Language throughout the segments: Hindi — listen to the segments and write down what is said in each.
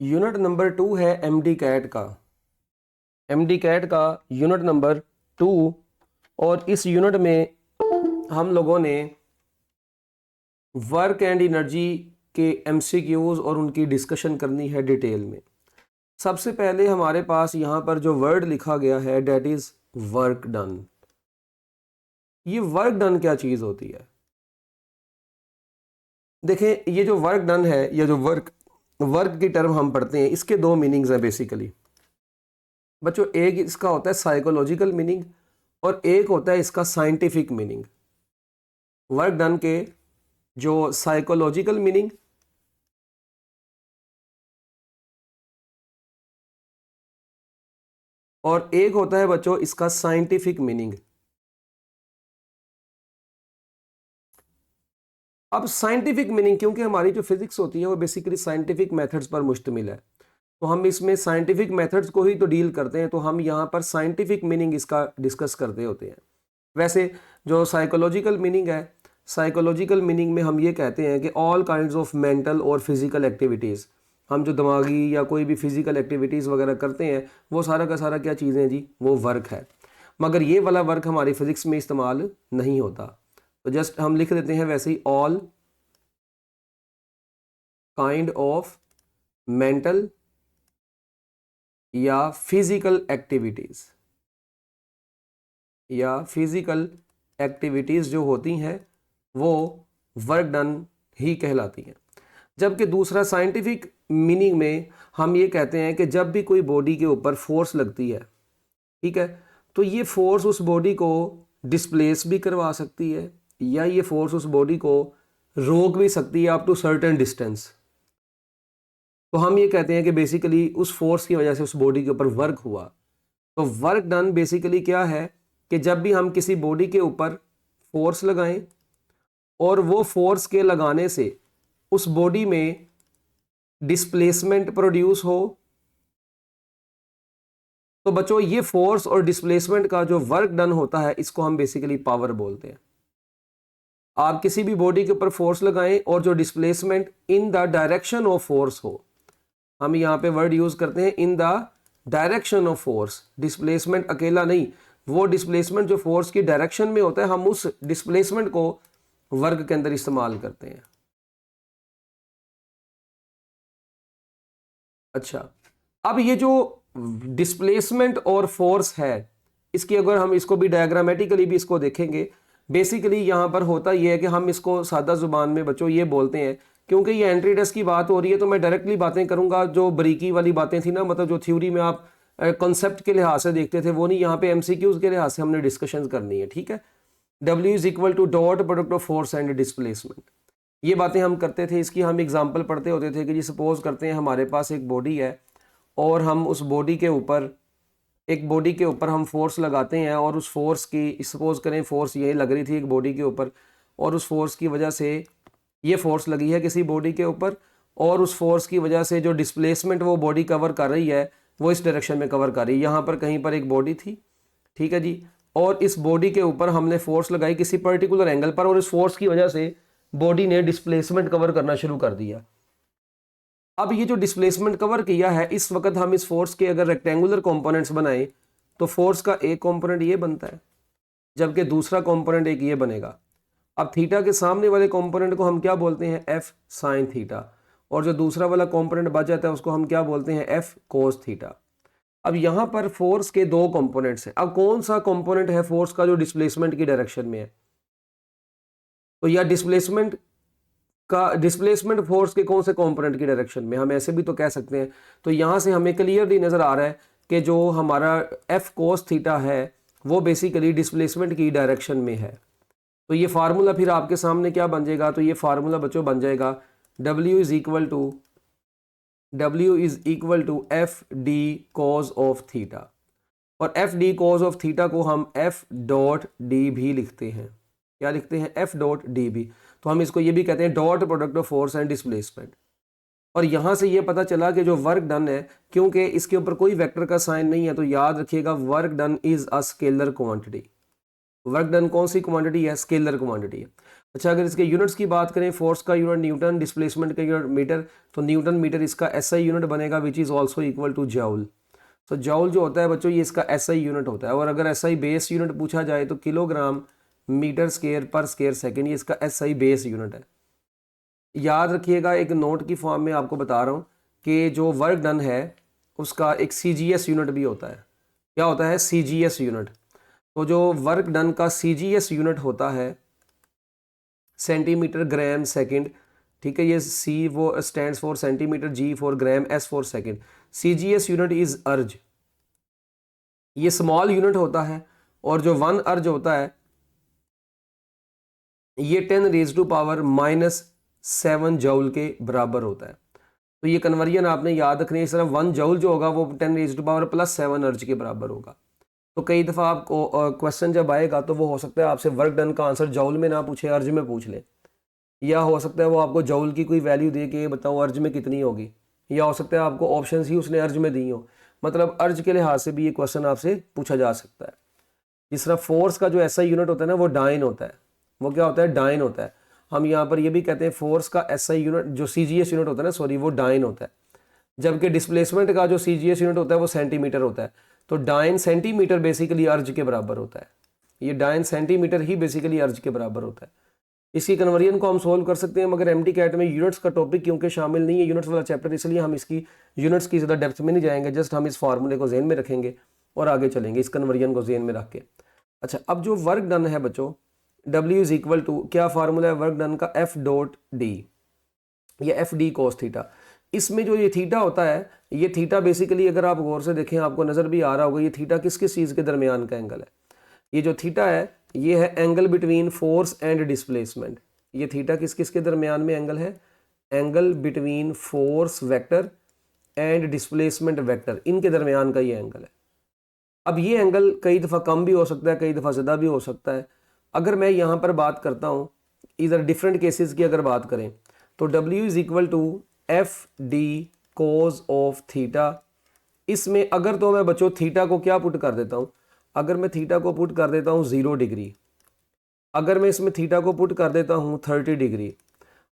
यूनिट नंबर 2 है एमडी कैट का। एमडी कैट का यूनिट नंबर 2। और इस यूनिट में हम लोगों ने वर्क एंड एनर्जी के एमसीक्यूज और उनकी डिस्कशन करनी है डिटेल में। सबसे पहले हमारे पास यहाँ पर जो वर्ड लिखा गया है डेट इज वर्क डन। ये वर्क डन क्या चीज़ होती है? देखें, ये जो वर्क डन है या जो वर्क वर्क की टर्म हम पढ़ते हैं, इसके दो मीनिंग्स हैं बेसिकली बच्चों। एक इसका होता है साइकोलॉजिकल मीनिंग और एक होता है इसका साइंटिफिक मीनिंग। वर्क डन के जो साइकोलॉजिकल मीनिंग और एक होता है बच्चों इसका साइंटिफिक मीनिंग। अब साइंटिफिक मीनिंग, क्योंकि हमारी जो फिजिक्स होती है वो बेसिकली साइंटिफिक मेथड्स पर मुश्तमिल है, तो हम इसमें साइंटिफिक मेथड्स को ही तो डील करते हैं, तो हम यहाँ पर साइंटिफिक मीनिंग इसका डिस्कस करते होते हैं। वैसे जो साइकोलॉजिकल मीनिंग है, साइकोलॉजिकल मीनिंग में हम ये कहते हैं कि ऑल काइंड्स ऑफ मेंटल और फिजिकल एक्टिविटीज़, हम जो दिमागी या कोई भी फिजिकल एक्टिविटीज़ वगैरह करते हैं वो सारा का सारा क्या चीज़ें हैं जी, वो वर्क है। मगर ये वाला वर्क हमारी फिजिक्स में इस्तेमाल नहीं होता, तो जस्ट हम लिख देते हैं वैसे ही ऑल काइंड ऑफ मेंटल या फिजिकल एक्टिविटीज़ जो होती हैं वो वर्क डन ही कहलाती हैं। जबकि दूसरा साइंटिफिक मीनिंग में हम ये कहते हैं कि जब भी कोई बॉडी के ऊपर फोर्स लगती है, ठीक है, तो ये फोर्स उस बॉडी को डिस्प्लेस भी करवा सकती है या ये फोर्स उस बॉडी को रोक भी सकती है अप टू सर्टेन डिस्टेंस। तो हम ये कहते हैं कि बेसिकली उस फोर्स की वजह से उस बॉडी के ऊपर वर्क हुआ। तो वर्क डन बेसिकली क्या है कि जब भी हम किसी बॉडी के ऊपर फोर्स लगाएं और वो फोर्स के लगाने से उस बॉडी में डिस्प्लेसमेंट प्रोड्यूस हो, तो बच्चों ये फोर्स और डिस्प्लेसमेंट का जो वर्क डन होता है इसको हम बेसिकली पावर बोलते हैं। आप किसी भी बॉडी के ऊपर फोर्स लगाएं और जो displacement in the direction of force हो, हम यहाँ पे वर्ड यूज करते हैं in the direction of force. Displacement अकेला नहीं, वो डिस्प्लेसमेंट जो फोर्स की डायरेक्शन में होता है, हम उस डिस्प्लेसमेंट को वर्क के अंदर इस्तेमाल करते हैं। अच्छा, अब ये जो डिस्प्लेसमेंट और फोर्स है, इसकी अगर हम इसको भी डायग्रामेटिकली भी इसको देखेंगे, बेसिकली यहाँ पर होता ये है कि हम इसको सादा जुबान में बच्चों ये बोलते हैं, क्योंकि ये एंट्री टेस्ट की बात हो रही है तो मैं डायरेक्टली बातें करूंगा। जो बरीकी वाली बातें थी ना, मतलब जो थ्योरी में आप कॉन्सेप्ट के लिहाज से देखते थे वो नहीं, यहाँ पे एमसीक्यूज के लिहाज से हमने डिस्कशन करनी है, ठीक है। W is equal to dot product of force and displacement, ये बातें हम करते थे। इसकी हम एग्जाम्पल पढ़ते होते थे कि जी सपोज करते हैं हमारे पास एक बॉडी है और हम उस बॉडी के ऊपर हम फोर्स लगाते हैं और उस फोर्स की, सपोज करें फोर्स यही लग रही थी एक बॉडी के ऊपर, और उस फोर्स की वजह से ये फोर्स लगी है किसी बॉडी के ऊपर, और उस फोर्स की वजह से जो डिस्प्लेसमेंट वो बॉडी कवर कर रही है वो इस डायरेक्शन में कवर कर रही है। यहाँ पर कहीं पर एक बॉडी थी, ठीक है जी, और इस बॉडी के ऊपर हमने फोर्स लगाई किसी पर्टिकुलर एंगल पर, और इस फोर्स की वजह से बॉडी ने डिस्प्लेसमेंट कवर करना शुरू कर दिया। अब ये जो डिस्प्लेसमेंट कवर किया है, इस वक्त हम इस फोर्स के अगर रेक्टेंगुलर कंपोनेंट्स बनाएं तो फोर्स का एक कंपोनेंट ये बनता है, जबकि दूसरा कंपोनेंट एक ये बनेगा। अब थीटा के सामने वाले कंपोनेंट को हम क्या बोलते हैं, एफ साइन थीटा, और जो दूसरा वाला कंपोनेंट बच जाता है उसको हम क्या बोलते हैं, एफ कोस थीटा। अब यहाँ पर फोर्स के दो कंपोनेंट्स हैं। अब कौन सा कंपोनेंट है फोर्स का जो डिस्प्लेसमेंट की डायरेक्शन में है, तो या डिस्प्लेसमेंट फोर्स के कौन से कंपोनेंट की डायरेक्शन में, हम ऐसे भी तो कह सकते हैं। तो यहाँ से हमें क्लियरली नजर आ रहा है कि जो हमारा एफ कोस थीटा है वो बेसिकली डिस्प्लेसमेंट की डायरेक्शन में है। तो ये फार्मूला फिर आपके सामने क्या बन जाएगा, तो ये फार्मूला बच्चों बन जाएगा W is equal to F D cos of theta, और F D cos of theta को हम एफ डॉट डी भी लिखते हैं। क्या लिखते हैं, एफ डॉट डी भी। तो हम इसको ये भी कहते हैं dot product of force and displacement. और यहां से ये पता चला कि जो वर्क डन है, क्योंकि इसके ऊपर कोई वेक्टर का साइन नहीं है, तो याद रखिएगा work done is a scalar quantity. Work done कौन सी क्वांटिटी है, स्केलर क्वांटिटी है। अच्छा, अगर इसके यूनिट्स की बात करें, फोर्स का यूनिट न्यूटन, डिस्प्लेसमेंट का यूनिट मीटर, तो न्यूटन मीटर इसका एसआई यूनिट बनेगा which is also equal to joule. तो जॉल जो होता है बच्चों ये इसका एसआई यूनिट होता है, और अगर एसआई बेस यूनिट पूछा जाए तो किलोग्राम मीटर स्क्वायर पर स्क्वायर सेकेंड, ये इसका एसआई बेस यूनिट है। याद रखिएगा, एक नोट की फॉर्म में आपको बता रहा हूँ कि जो वर्क डन है उसका एक सीजीएस यूनिट भी होता है। क्या होता है? CGS unit. तो जो वर्क डन का सीजीएस यूनिट होता है सेंटीमीटर ग्राम सेकंड, ठीक है, ये सी वो stands for centimetre, G for gram, S for second. CGS unit is erg, ये स्मॉल यूनिट होता है, और जो 1 अर्ज होता है ये 10⁻⁻7 जूल के बराबर होता है। तो ये कन्वर्जन आपने याद रखनी है, सिर्फ 1 जूल जो होगा वो 10⁻+7 अर्ज के बराबर होगा। तो कई दफ़ा आपको क्वेश्चन जब आएगा तो वो हो सकता है आपसे वर्क डन का आंसर जूल में ना पूछे, अर्ज में पूछ ले, या हो सकता है वो आपको जूल की कोई वैल्यू दे के बताओ अर्ज में कितनी होगी, या हो सकता है आपको ऑप्शन ही उसने अर्ज में दी हो। मतलब अर्ज के लिहाज से भी ये क्वेश्चन आपसे पूछा जा सकता है। जिस तरह फोर्स का जो एसआई यूनिट होता है ना वो डाइन होता है। वो क्या होता है? डाइन होता है। हम यहाँ पर ये भी कहते हैं फोर्स का एसआई यूनिट जो सीजीएस यूनिट होता है ना, सॉरी, वो डाइन होता है। जबकि डिस्प्लेसमेंट का जो सीजीएस यूनिट होता है वो सेंटीमीटर होता है। तो डाइन सेंटीमीटर बेसिकली अर्ज के बराबर होता है। ये डाइन सेंटीमीटर ही बेसिकली अर्ज के बराबर होता है। इसकी कन्वर्जन को हम सोल्व कर सकते हैं, मगर एमटी कैट में यूनिट्स का टॉपिक क्योंकि शामिल नहीं है, यूनिट्स वाला चैप्टर, इसलिए हम इसकी यूनिट्स की ज़्यादा डेप्थ में नहीं जाएंगे। जस्ट हम इस फार्मूले को जेन में रखेंगे और आगे चलेंगे इस कन्वर्जन को जेन में रख के। अच्छा, अब जो वर्क डन है बच्चों, W इज इक्वल टू, क्या फार्मूला है वर्क डन का? F डॉट डी, या एफ डी कोस थीटा। इसमें जो ये थीटा होता है, ये थीटा बेसिकली अगर आप गौर से देखें आपको नज़र भी आ रहा होगा, ये थीटा किस किस चीज़ के दरमियान का एंगल है। ये जो थीटा है ये है angle between force and displacement. ये थीटा किस किस के दरमियान में एंगल है? Angle between force vector and displacement vector, इनके दरमियान का ये एंगल है। अब ये एंगल कई दफ़ा कम भी हो सकता है, कई दफ़ा ज़्यादा भी हो सकता है। अगर मैं यहाँ पर बात करता हूँ इधर डिफरेंट केसेस की अगर बात करें तो W is equal to F D cos of theta. इसमें अगर तो मैं बच्चों थीटा को क्या पुट कर देता हूँ, अगर मैं थीटा को पुट कर देता हूँ 0 डिग्री, अगर मैं इसमें थीटा को पुट कर देता हूँ 30 डिग्री,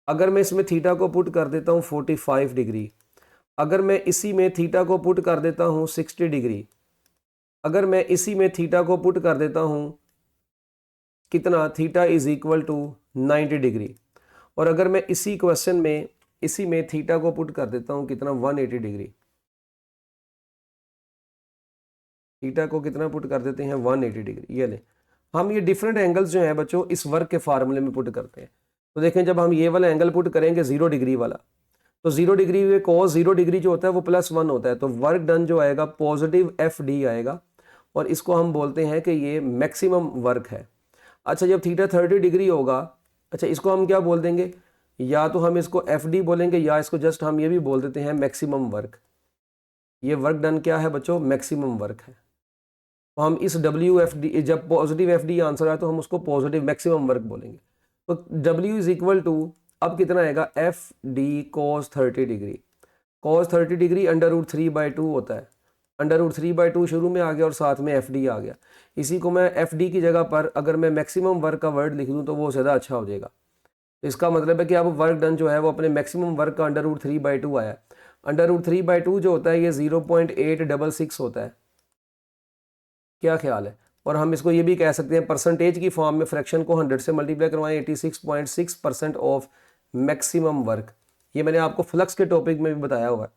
अगर मैं इसमें थीटा को पुट कर देता हूँ 45 डिग्री, अगर मैं इसी में थीटा को पुट कर देता हूँ 60 डिग्री, अगर मैं इसी में थीटा को पुट कर देता हूँ कितना, theta is equal to 90 degree, और अगर मैं इसी क्वेश्चन में इसी में थीटा को पुट कर देता हूँ कितना, 180 डिग्री, थीटा को कितना पुट कर देते हैं, 180 डिग्री। ये ले, हम ये डिफरेंट एंगल्स जो हैं बच्चों इस वर्क के फार्मूले में पुट करते हैं। तो देखें जब हम ये वाला एंगल पुट करेंगे 0 डिग्री वाला, तो 0 डिग्री में cos 0 डिग्री जो होता है वो +1 होता है, तो वर्क डन जो आएगा पॉजिटिव एफ डी आएगा, और इसको हम बोलते हैं कि ये मैक्सिमम वर्क है। अच्छा, जब थीटा 30 डिग्री होगा, अच्छा इसको हम क्या बोल देंगे, या तो हम इसको एफ डी बोलेंगे, या इसको जस्ट हम ये भी बोल देते हैं मैक्सिमम वर्क। ये वर्क डन क्या है बच्चों? मैक्सिमम वर्क है। तो हम इस डब्ल्यू एफ डी, जब पॉजिटिव एफ डी आंसर आए तो हम उसको पॉजिटिव मैक्सिमम वर्क बोलेंगे। तो W इज इक्वल टू, अब कितना आएगा, एफ डी कोस 30 डिग्री। कोस 30 डिग्री √3/2 होता है, √3/2 शुरू में आ गया और साथ में एफ डी आ गया। इसी को मैं एफ डी की जगह पर अगर मैं मैक्सिमम वर्क का वर्ड लिख दूँ तो वो ज़्यादा अच्छा हो जाएगा। तो इसका मतलब है कि अब वर्क डन जो है वो अपने मैक्सिमम वर्क का √3/2 आया। √3/2 जो होता है ये 0.866 होता है। क्या ख्याल है? और हम इसको ये भी कह सकते हैं परसेंटेज की फॉर्म में, फ्रैक्शन को 100 से मल्टीप्लाई करवाएं, 86.6% ऑफ मैक्सिमम वर्क। ये मैंने आपको फ्लक्स के टॉपिक में भी बताया हुआ है।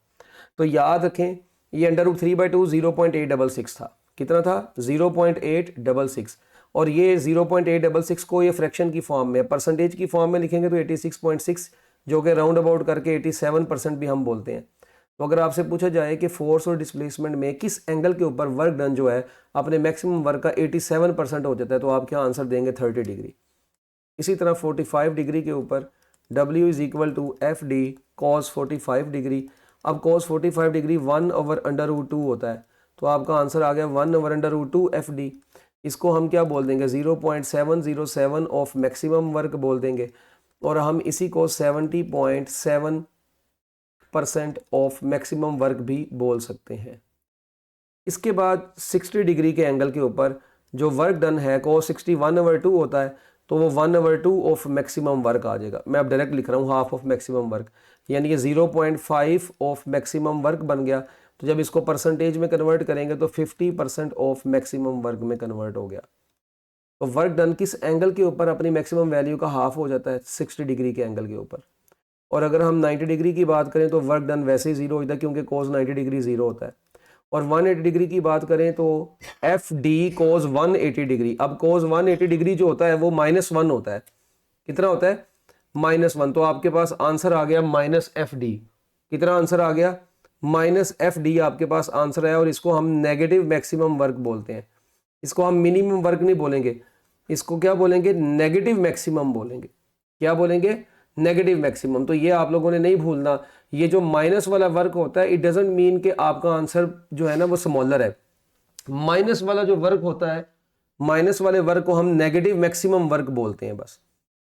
तो याद रखें ये √3/2 0.866 था। कितना था? 0.866, और ये 0.866 को ये फ्रैक्शन की फॉर्म में, परसेंटेज की फॉर्म में लिखेंगे तो 86.6, जो कि राउंड अबाउट करके 87% भी हम बोलते हैं। तो अगर आपसे पूछा जाए कि फोर्स और डिस्प्लेसमेंट में किस एंगल के ऊपर वर्क डन जो है अपने मैक्सिमम वर्क का 87% हो जाता है, तो आप क्या आंसर देंगे? 30 डिग्री। इसी तरह 45 डिग्री के ऊपर W is equal to F D cos 45 degree. अब कॉस 45 डिग्री 1/√2 होता है, तो आपका आंसर आ गया 1/√2 एफ डी। इसको हम क्या बोल देंगे? 0.707 ऑफ मैक्सिमम वर्क बोल देंगे, और हम इसी को 70.7% ऑफ मैक्सिमम वर्क भी बोल सकते हैं। इसके बाद 60 डिग्री के एंगल के ऊपर जो वर्क डन है cos 60 1/2 होता है, तो वो 1/2 ऑफ मैक्सिमम वर्क आ जाएगा। मैं अब डायरेक्ट लिख रहा हूँ हाफ ऑफ मैक्सिमम वर्क, यानी कि 0.5 ऑफ मैक्सिमम वर्क बन गया। तो जब इसको परसेंटेज में कन्वर्ट करेंगे तो 50% ऑफ मैक्सिमम वर्क में कन्वर्ट हो गया। तो वर्क डन किस एंगल के ऊपर अपनी मैक्सिमम वैल्यू का हाफ हो जाता है, 60 डिग्री के एंगल के ऊपर। और अगर हम 90 डिग्री की बात करें तो वर्क डन वैसे ही जीरो हो जाता है, क्योंकि कोस 90 डिग्री जीरो होता है। और 180 डिग्री की बात करें तो एफ डी कोस 180 डिग्री। अब कोस 180 डिग्री जो होता है वो -1 होता है। कितना होता है? -1। तो आपके पास आंसर आ गया -FD। कितना आंसर आ गया? -FD आपके पास आंसर है। और इसको हम नेगेटिव मैक्सिमम वर्क बोलते हैं। इसको हम मिनिमम वर्क नहीं बोलेंगे, इसको क्या बोलेंगे? नेगेटिव मैक्सिमम बोलेंगे। क्या बोलेंगे? Negative maximum. तो ये आप लोगों ने नहीं भूलना, ये जो माइनस वाला वर्क होता है इट डजंट मीन कि आपका आंसर जो है ना वो स्मॉलर है। माइनस वाला जो वर्क होता है, माइनस वाले वर्क को हम नेगेटिव मैक्सिमम वर्क बोलते हैं बस।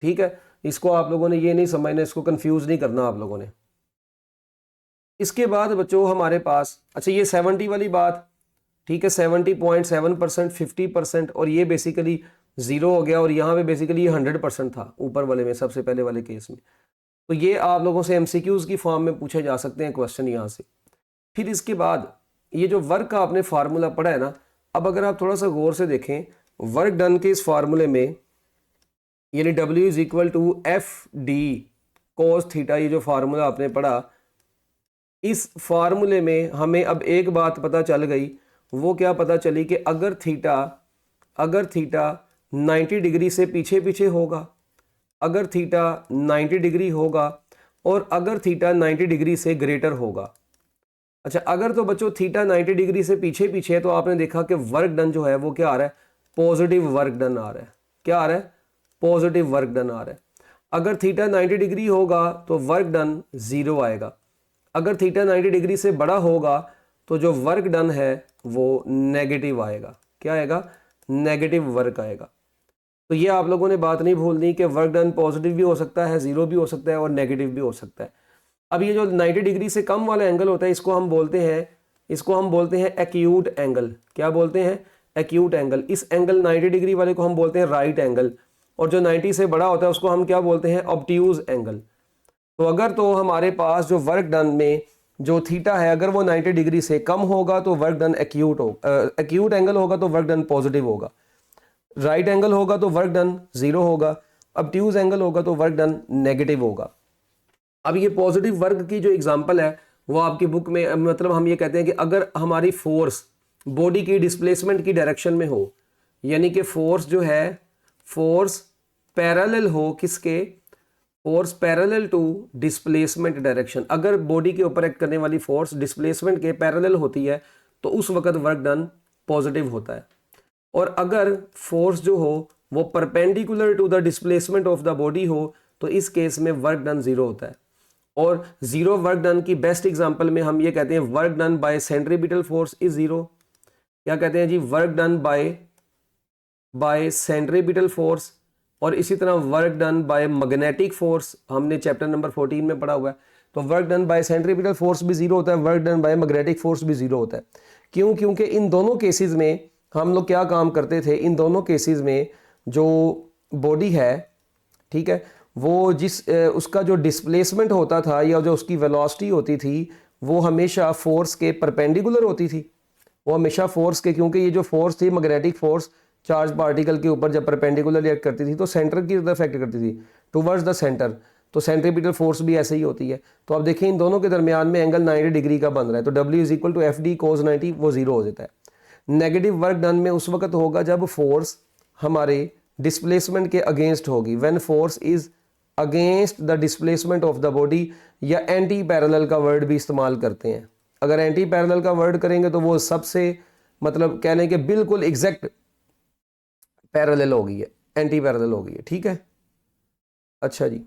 ठीक है, इसको आप लोगों ने ये नहीं समझना, इसको कंफ्यूज नहीं करना आप लोगों ने। इसके बाद बच्चों हमारे पास, अच्छा ये 70 वाली बात, ठीक है, 70.7%, 50%, और ये बेसिकली 0 हो गया। और यहाँ पे बेसिकली 100% था ऊपर वाले में, सबसे पहले वाले केस में। तो ये आप लोगों से MCQs की फॉर्म में पूछे जा सकते हैं क्वेश्चन यहाँ से। फिर इसके बाद ये जो वर्क का आपने फार्मूला पढ़ा है ना, अब अगर आप थोड़ा सा गौर से देखें वर्क डन के इस फार्मूले में, यानी W = FD cos थीटा, ये जो फार्मूला आपने पढ़ा, इस फार्मूले में हमें अब एक बात पता चल गई। वो क्या पता चली कि अगर थीटा 90 डिग्री से पीछे पीछे होगा, अगर थीटा 90 डिग्री होगा, और अगर थीटा 90 डिग्री से ग्रेटर होगा। अच्छा, अगर तो बच्चों थीटा 90 डिग्री से पीछे पीछे है तो आपने देखा कि वर्क डन जो है वो क्या आ रहा है? पॉजिटिव वर्क डन आ रहा है। क्या आ रहा है? पॉजिटिव वर्क डन आ रहा है। अगर थीटा 90 डिग्री होगा तो वर्क डन 0 आएगा। अगर थीटा 90 डिग्री से बड़ा होगा तो जो वर्क डन है वो नेगेटिव आएगा। क्या आएगा? नेगेटिव वर्क आएगा। तो ये आप लोगों ने बात नहीं भूलनी कि वर्क डन पॉजिटिव भी हो सकता है, 0 भी हो सकता है, और नेगेटिव भी हो सकता है। अब ये जो 90 डिग्री से कम वाला एंगल होता है इसको हम बोलते हैं एक्यूट एंगल। क्या बोलते हैं? Acute angle. इस एंगल 90 डिग्री वाले को हम बोलते हैं राइट एंगल, और जो 90 से बड़ा होता है उसको हम क्या बोलते हैं? Obtuse angle. तो अगर तो हमारे पास जो वर्क डन में जो थीटा है अगर वो 90 डिग्री से कम होगा तो वर्क डन एक्यूट एंगल होगा तो वर्क डन पॉजिटिव होगा। राइट एंगल होगा तो वर्क डन 0 होगा। ऑब्ट्यूज एंगल होगा तो वर्क डन नेगेटिव होगा। अब ये पॉजिटिव वर्क की जो एग्जांपल है वो आपकी बुक में, मतलब हम ये कहते हैं कि अगर हमारी फोर्स बॉडी की डिस्प्लेसमेंट की डायरेक्शन में हो, यानी कि फोर्स जो है, फोर्स पैरेलल हो किसके? Force parallel to displacement direction. अगर बॉडी के ऊपर एक्ट करने वाली फोर्स डिस्प्लेसमेंट के पैरेलल होती है तो उस वक्त वर्क डन पॉजिटिव होता है। और अगर फोर्स जो हो वो perpendicular to the displacement of the body हो तो इस केस में वर्क डन 0 होता है। और 0 वर्क डन की बेस्ट एग्जांपल में हम ये कहते हैं work done by centripetal force is 0। क्या कहते हैं जी? Work done by centripetal force. और इसी तरह work done by magnetic force हमने चैप्टर नंबर 14 में पढ़ा हुआ है। तो work done by centripetal force भी 0 होता है, work done by magnetic force भी 0 होता है। क्यों? क्योंकि इन दोनों केसेस में हम लोग क्या काम करते थे, इन दोनों केसेस में जो बॉडी है, ठीक है, वो उसका जो डिस्प्लेसमेंट होता था या जो उसकी वेलोसिटी होती थी वो हमेशा फोर्स के परपेंडिकुलर होती थी। वो हमेशा फोर्स के, क्योंकि ये जो फोर्स थी मैग्नेटिक फोर्स चार्ज पार्टिकल के ऊपर जब परपेंडिकुलर रिएक्ट करती थी तो सेंटर की तरफ एक्ट करती थी, टुवर्ड्स द सेंटर। तो सेंट्रीपिटल फोर्स भी ऐसे ही होती है। तो अब देखिए इन दोनों के दरमियान में एंगल 90 डिग्री का बन रहा है, तो W = FD cos 90 वो 0 हो जाता है। नेगेटिव वर्क डन में उस वक्त होगा जब फोर्स हमारे डिस्प्लेसमेंट के अगेंस्ट होगी, when force is against the displacement of the body, या एंटी पैरेलल का वर्ड भी इस्तेमाल करते हैं। अगर एंटी पैरेलल का वर्ड करेंगे तो वो सबसे, मतलब कह लें कि बिल्कुल एग्जैक्ट पैरेलल हो गई है, एंटी पैरेलल हो गई है। ठीक है, अच्छा जी।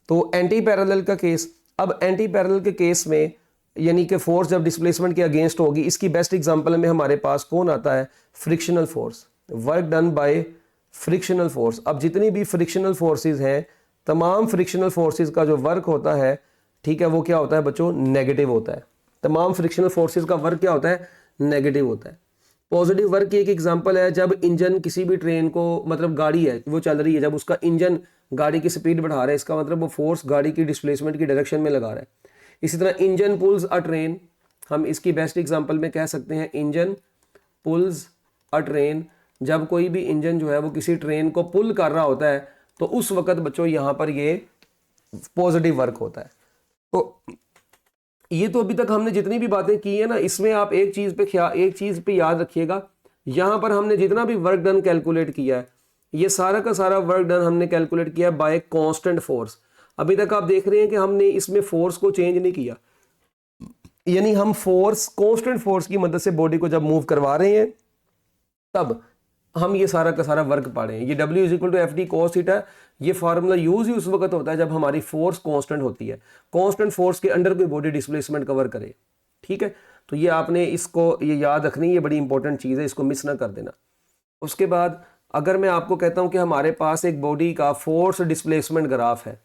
तो एंटी पैरेलल का केस, अब एंटी पैरेलल के केस में यानी कि फोर्स जब डिस्प्लेसमेंट के अगेंस्ट होगी, इसकी बेस्ट एग्जांपल में हमारे पास कौन आता है? Frictional force. Work done bye frictional force. अब जितनी भी फ्रिक्शनल फोर्सेस हैं, तमाम फ्रिक्शनल फोर्सेस का जो वर्क होता है, ठीक है, वो क्या होता है बच्चों? नेगेटिव होता है। तमाम फ्रिक्शनल फोर्सेस का वर्क क्या होता है? नेगेटिव होता है। पॉजिटिव वर्क की एक एग्जांपल है जब इंजन किसी भी ट्रेन को, मतलब गाड़ी है वो चल रही है, जब उसका इंजन गाड़ी की स्पीड बढ़ा रहा है, इसका मतलब वो फोर्स गाड़ी की डिस्प्लेसमेंट की डायरेक्शन में लगा रहा है। इसी तरह इंजन पुल्स अ ट्रेन, हम इसकी बेस्ट एग्जांपल में कह सकते हैं इंजन पुल्स अ ट्रेन। जब कोई भी इंजन जो है वो किसी ट्रेन को पुल कर रहा होता है तो उस वक्त बच्चों यहाँ पर ये पॉजिटिव वर्क होता है। तो ये तो अभी तक हमने जितनी भी बातें की है ना, इसमें आप एक चीज पे याद रखिएगा, यहां पर हमने जितना भी वर्क डन कैलकुलेट किया है, ये सारा का सारा वर्क डन हमने कैलकुलेट किया है बाय कांस्टेंट फोर्स। अभी तक आप देख रहे हैं कि हमने इसमें फोर्स को चेंज नहीं किया, यानी हम फोर्स, कांस्टेंट फोर्स की मदद से बॉडी को जब मूव करवा रहे हैं तब हम ये सारा का सारा वर्क पा रहे हैं। ये W is equal to F D cos theta, ये फार्मूला यूज ही उस वक्त होता है जब हमारी फोर्स कांस्टेंट होती है, कांस्टेंट फोर्स के अंडर कोई बॉडी डिस्प्लेसमेंट कवर करे। ठीक है, तो ये आपने इसको ये याद रखनी, ये बड़ी इंपॉर्टेंट चीज़ है, इसको मिस ना कर देना। उसके बाद अगर मैं आपको कहता हूँ कि हमारे पास एक बॉडी का फोर्स डिस्प्लेसमेंट ग्राफ है,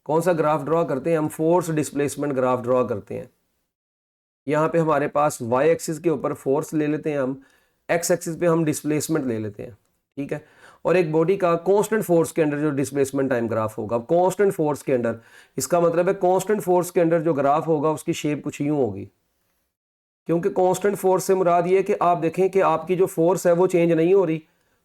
कौन सा ग्राफ ड्रॉ करते हैं हम? फोर्स डिस्प्लेसमेंट ग्राफ ड्रॉ करते हैं। यहाँ पे हमारे पास वाई एक्सिस के ऊपर फोर्स ले लेते हैं हम, एक्स एक्सिस पे हम डिस्प्लेसमेंट ले लेते हैं। ठीक है, और एक बॉडी का कांस्टेंट फोर्स के अंडर जो डिस्प्लेसमेंट टाइम ग्राफ होगा, कांस्टेंट फोर्स के अंडर, इसका मतलब है कांस्टेंट फोर्स के अंडर जो ग्राफ होगा उसकी शेप कुछ यूं होगी, क्योंकि कांस्टेंट फोर्स से मुराद ये है कि आप देखें कि आपकी जो फोर्स है वो चेंज नहीं हो रही,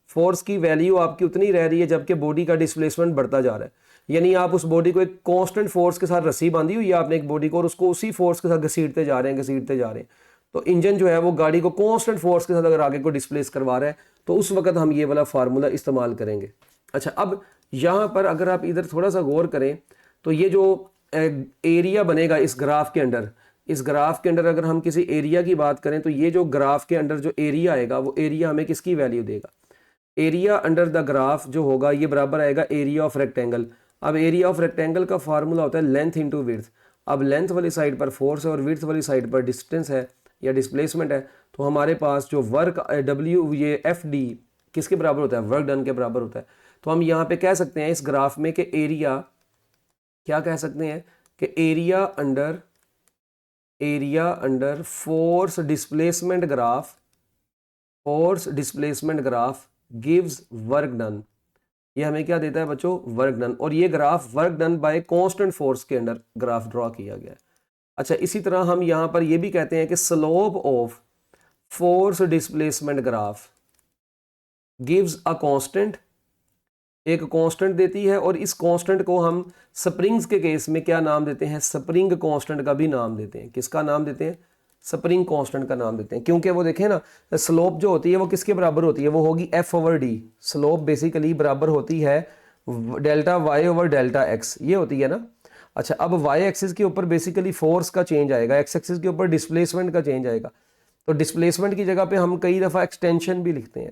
फोर्स की वैल्यू आपकी उतनी रह रही है जबकि बॉडी का डिस्प्लेसमेंट बढ़ता जा रहा है। यानी आप उस बॉडी को एक कांस्टेंट फोर्स के साथ रस्सी बांधी हुई है आपने एक बॉडी को, और उसको उसी फोर्स के साथ घसीटते जा रहे हैं। तो इंजन जो है वो गाड़ी को कांस्टेंट फोर्स के साथ अगर आगे को डिस्प्लेस करवा रहा है तो उस वक्त हम ये वाला फार्मूला इस्तेमाल करेंगे। अच्छा, अब यहाँ पर अगर आप इधर थोड़ा सा गौर करें तो ये जो एरिया बनेगा इस ग्राफ के अंडर, इस ग्राफ के अंडर अगर हम किसी एरिया की बात करें तो ये जो ग्राफ के अंडर जो एरिया आएगा वो एरिया हमें किसकी वैल्यू देगा? एरिया अंडर द ग्राफ जो होगा ये बराबर आएगा एरिया ऑफ रेक्टेंगल। अब एरिया ऑफ रेक्टेंगल का फार्मूला होता है लेंथ इंटू विड्थ। अब लेंथ वाली साइड पर फोर्स है और विड्थ वाली साइड पर डिस्टेंस है या डिस्प्लेसमेंट है, तो हमारे पास जो वर्क W, ये FD किसके बराबर होता है? वर्क डन के बराबर होता है। तो हम यहाँ पे कह सकते हैं इस ग्राफ में कि एरिया, क्या कह सकते हैं कि area under force displacement graph gives work done. ये हमें क्या देता है बच्चों? Work done. और ये graph work done by constant force के अंडर ग्राफ ड्रॉ किया गया है। अच्छा, इसी तरह हम यहाँ पर ये भी कहते हैं कि slope of force displacement graph gives a constant, एक कांस्टेंट देती है, और इस कांस्टेंट को हम स्प्रिंग्स के केस में क्या नाम देते हैं? स्प्रिंग कांस्टेंट का भी नाम देते हैं। किसका नाम देते हैं? स्प्रिंग कांस्टेंट का नाम देते हैं, क्योंकि वो देखें ना, स्लोप जो होती है वो किसके बराबर होती है? वो होगी F/D। स्लोप बेसिकली बराबर होती है delta Y over delta X, ये होती है ना। अच्छा, अब वाई एक्सिस के ऊपर बेसिकली फोर्स का चेंज आएगा, एक्स एक्सिस के ऊपर डिस्प्लेसमेंट का चेंज आएगा। तो डिस्प्लेसमेंट की जगह पे हम कई दफ़ा एक्सटेंशन भी लिखते हैं।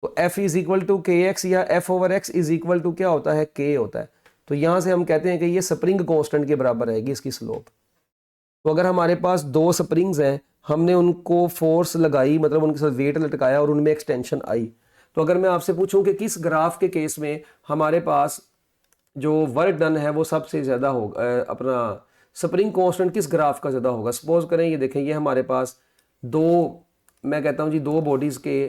तो F इज इक्वल टू के एक्स या F/X इज इक्वल टू क्या होता है? K होता है। तो यहाँ से हम कहते हैं कि ये स्प्रिंग कांस्टेंट के बराबर रहेगी इसकी स्लोप। तो अगर हमारे पास दो स्प्रिंग्स हैं, हमने उनको फोर्स लगाई, मतलब उनके साथ वेट लटकाया और उनमें एक्सटेंशन आई, तो अगर मैं आपसे पूछूं कि किस ग्राफ के केस में हमारे पास जो वर्क डन है वो सबसे ज़्यादा होगा, अपना स्प्रिंग कांस्टेंट किस ग्राफ का ज़्यादा होगा? सपोज करें ये देखें, ये हमारे पास दो, मैं कहता हूँ जी दो बॉडीज़ के,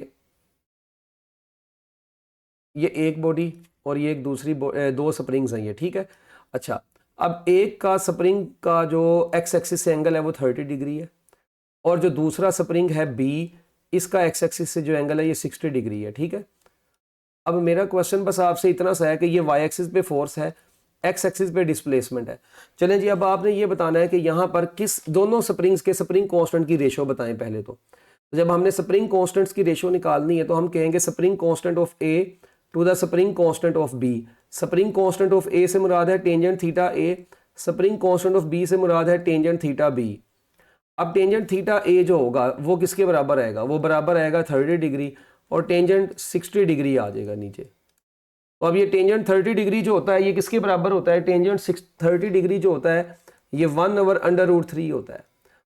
ये एक बॉडी और ये एक दूसरी दो स्प्रिंग्स हैं ये, ठीक है। अच्छा, अब एक का स्प्रिंग का जो एक्स एक्सिस से एंगल है वो 30 डिग्री है, और जो दूसरा स्प्रिंग है बी, इसका एक्स एक्सिस से जो एंगल है ये 60 डिग्री है, ठीक है। अब मेरा क्वेश्चन बस आपसे इतना सा है कि ये वाई एक्सिस पे फोर्स है, एक्स एक्सिस पे डिस्प्लेसमेंट है। चलें जी, अब आपने ये बताना है कि यहाँ पर किस दोनों स्प्रिंग्स के स्प्रिंग कांस्टेंट की रेशो बताएं पहले। तो जब हमने स्प्रिंग कांस्टेंट्स की रेशो निकालनी है तो हम कहेंगे spring constant of A to the spring constant of B. Spring constant of A से मुराद है tangent theta A, spring constant of B से मुराद है टेंजेंट थीटा बी। अब टेंजेंट थीटा ए जो होगा वो किसके बराबर आएगा? वो बराबर आएगा 30 डिग्री, और टेंजेंट 60 डिग्री आ जाएगा नीचे। तो अब ये टेंजेंट 30 डिग्री जो होता है ये किसके बराबर होता है? टेंजेंट 30 डिग्री जो होता है ये 1/√3 होता है,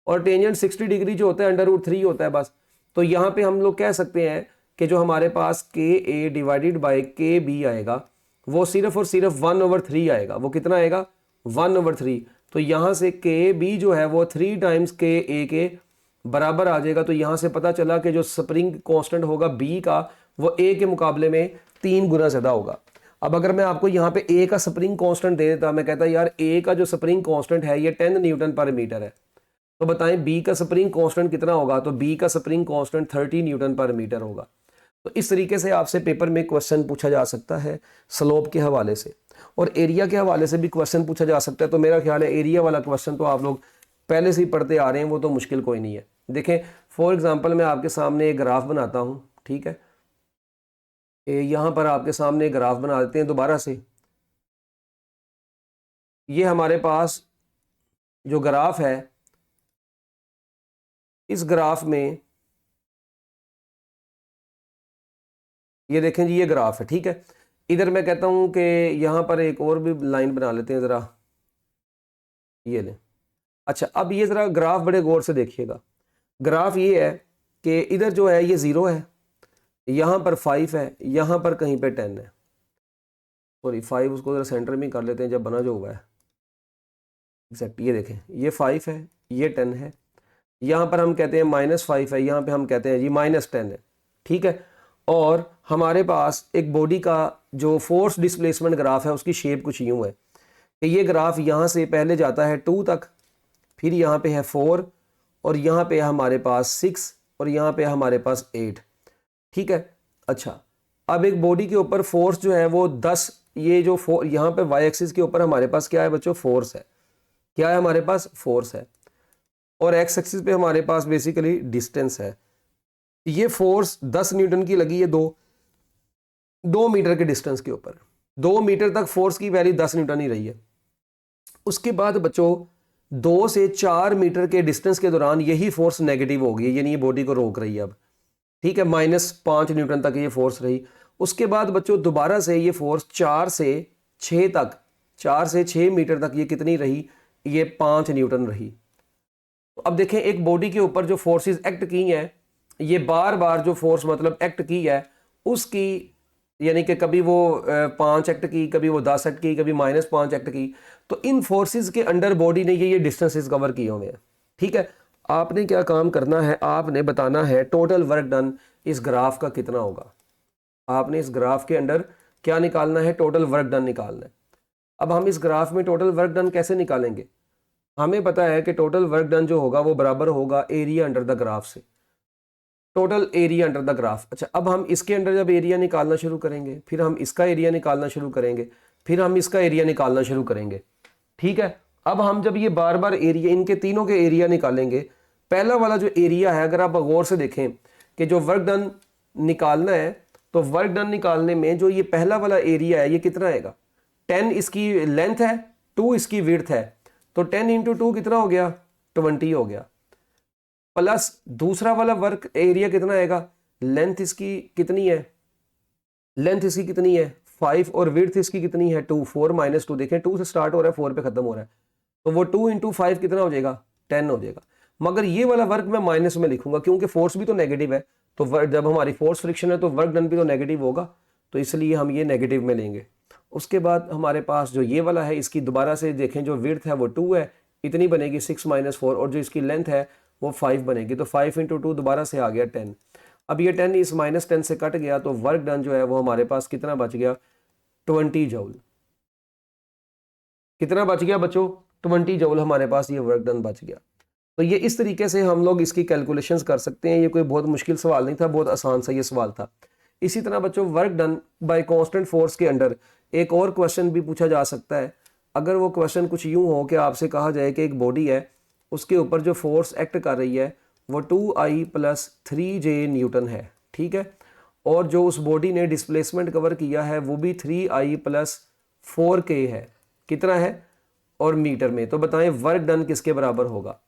और टेंजेंट 60 डिग्री जो होता है √3 होता है बस। तो यहाँ पे हम लोग कह सकते हैं कि जो हमारे पास KA डिवाइडेड बाई KB आएगा वो सिर्फ और सिर्फ 1/3 आएगा। वो कितना आएगा? 1/3। तो यहाँ से KB जो है वो 3 टाइम्स KA के बराबर आ जाएगा। तो यहाँ से पता चला कि जो स्प्रिंग कांस्टेंट होगा बी का वो ए के मुकाबले में 3 गुना ज़्यादा होगा। अब अगर मैं आपको यहाँ पे ए का स्प्रिंग कांस्टेंट दे देता, मैं कहता यार ए का जो स्प्रिंग कांस्टेंट है ये 10 न्यूटन पर मीटर है, तो बताएं बी का स्प्रिंग कांस्टेंट कितना होगा? तो बी का स्प्रिंग कांस्टेंट 30 न्यूटन पर मीटर होगा। तो इस तरीके से आपसे पेपर में क्वेश्चन पूछा जा सकता है स्लोप के हवाले से, और एरिया के हवाले से भी क्वेश्चन पूछा जा सकता है। तो मेरा ख्याल है एरिया वाला क्वेश्चन तो आप लोग पहले से ही पढ़ते आ रहे हैं, वो तो मुश्किल कोई नहीं है। देखें फॉर एग्जांपल मैं आपके सामने एक ग्राफ बनाता हूँ, ठीक है, यहाँ पर आपके सामने एक ग्राफ बना देते हैं दोबारा से। ये हमारे पास जो ग्राफ है, इस ग्राफ में ये देखें जी, ये ग्राफ है, ठीक है। इधर मैं कहता हूं कि यहां पर एक और भी लाइन बना लेते हैं ज़रा, ये लें। अच्छा, अब ये ज़रा ग्राफ बड़े गौर से देखिएगा। ग्राफ ये है कि इधर जो है ये 0 है, यहाँ पर 5 है, यहाँ पर कहीं पे 10 है। सॉरी 5 उसको ज़रा सेंटर में कर लेते हैं जब बना जो हुआ है एग्जैक्ट। ये देखें ये 5 है, ये 10 है, यहाँ पर हम कहते हैं -5 है, यहाँ पे हम कहते हैं जी -10 है, ठीक है। और हमारे पास एक बॉडी का जो फोर्स डिस्प्लेसमेंट ग्राफ है उसकी शेप कुछ यूँ है कि ये ग्राफ यहाँ से पहले जाता है 2 तक, फिर यहाँ पे है 4, और यहाँ पे हमारे पास 6, और यहाँ पे हमारे पास 8, ठीक है। अच्छा, अब एक बॉडी के ऊपर फोर्स जो है वो 10, ये जो यहाँ पे वाई एक्सिस के ऊपर हमारे पास क्या है बच्चों? फोर्स है। क्या है हमारे पास? फोर्स है। और एक्स एक्सिस पे हमारे पास बेसिकली डिस्टेंस है। ये फोर्स 10 न्यूटन की लगी है 2 मीटर के डिस्टेंस के ऊपर। 2 मीटर तक फोर्स की वैल्यू 10 न्यूटन ही रही है। उसके बाद बच्चों 2 से 4 मीटर के डिस्टेंस के दौरान यही फोर्स नेगेटिव हो गई, यानी ये बॉडी को रोक रही है अब, ठीक है, -5 न्यूटन तक ये फोर्स रही। उसके बाद बच्चों दोबारा से ये फोर्स 4 से 6 तक, 4 से 6 मीटर तक ये कितनी रही? ये 5 न्यूटन रही। तो अब देखें एक बॉडी के ऊपर जो फोर्सेस एक्ट की हैं, ये बार बार जो फोर्स मतलब एक्ट की है उसकी, यानी कि कभी वो 5 एक्ट की, कभी वो 10 एक्ट की, कभी -5 एक्ट की, तो इन फोर्सेस के अंडर बॉडी ने ये डिस्टेंसेस कवर किए हुए हैं, ठीक है। आपने क्या काम करना है? आपने बताना है टोटल वर्क डन इस ग्राफ का कितना होगा। आपने इस ग्राफ के अंडर क्या निकालना है? टोटल वर्क डन निकालना है। अब हम इस ग्राफ में टोटल वर्क डन कैसे निकालेंगे? हमें पता है कि टोटल वर्क डन जो होगा वो बराबर होगा एरिया अंडर द ग्राफ से, total area under the graph. अच्छा, अब हम इसके अंडर जब एरिया निकालना शुरू करेंगे, फिर हम इसका एरिया निकालना शुरू करेंगे, फिर हम इसका एरिया निकालना शुरू करेंगे, ठीक है। अब हम जब ये बार बार एरिया, इनके तीनों के एरिया निकालेंगे, पहला वाला जो एरिया है, अगर आप गौर से देखें कि जो वर्क डन निकालना है, तो वर्क डन निकालने में जो ये पहला वाला एरिया है ये कितना आएगा? 10 इसकी लेंथ है, 2 इसकी विड्थ है, तो 10 × 2 कितना हो गया? 20 हो गया। प्लस दूसरा वाला वर्क एरिया कितना आएगा? लेंथ इसकी कितनी है? लेंथ इसकी कितनी है? 5, और विड्थ इसकी कितनी है? 2। 4 - 2, देखें 2 से स्टार्ट हो रहा है, 4 पे खत्म हो रहा है, तो वो 2 × 5 कितना हो जाएगा? 10 हो जाएगा। मगर ये वाला वर्क मैं माइनस में लिखूंगा क्योंकि फोर्स भी तो नेगेटिव है, तो जब हमारी फोर्स फ्रिक्शन है तो वर्क डन भी तो नेगेटिव होगा, तो इसलिए हम ये नेगेटिव में लेंगे। उसके बाद हमारे पास जो ये वाला है, इसकी दोबारा से देखें, जो विड्थ है वो 2 है, इतनी बनेगी 6 - 4, और जो इसकी लेंथ है वो 5 बनेगी, तो 5 × 2 दोबारा से आ गया 10। अब ये 10 इस -10 से कट गया, तो वर्क डन जो है वो हमारे पास कितना बच गया? 20 जूल। कितना बच गया बच्चों? 20 जूल हमारे पास ये वर्क डन बच गया। तो ये इस तरीके से हम लोग इसकी कैलकुलेशंस कर सकते हैं। ये कोई बहुत मुश्किल सवाल नहीं था, बहुत आसान सा ये सवाल था। इसी तरह बच्चों work done by constant force के अंडर एक और क्वेश्चन भी पूछा जा सकता है। अगर वो क्वेश्चन कुछ यूं हो कि आपसे कहा जाए कि एक बॉडी है, उसके ऊपर जो फोर्स एक्ट कर रही है वो 2I + 3J न्यूटन है, ठीक है, और जो उस बॉडी ने डिस्प्लेसमेंट कवर किया है वो भी 3I + 4K है, कितना है? और मीटर में। तो बताएं वर्क डन किसके बराबर होगा?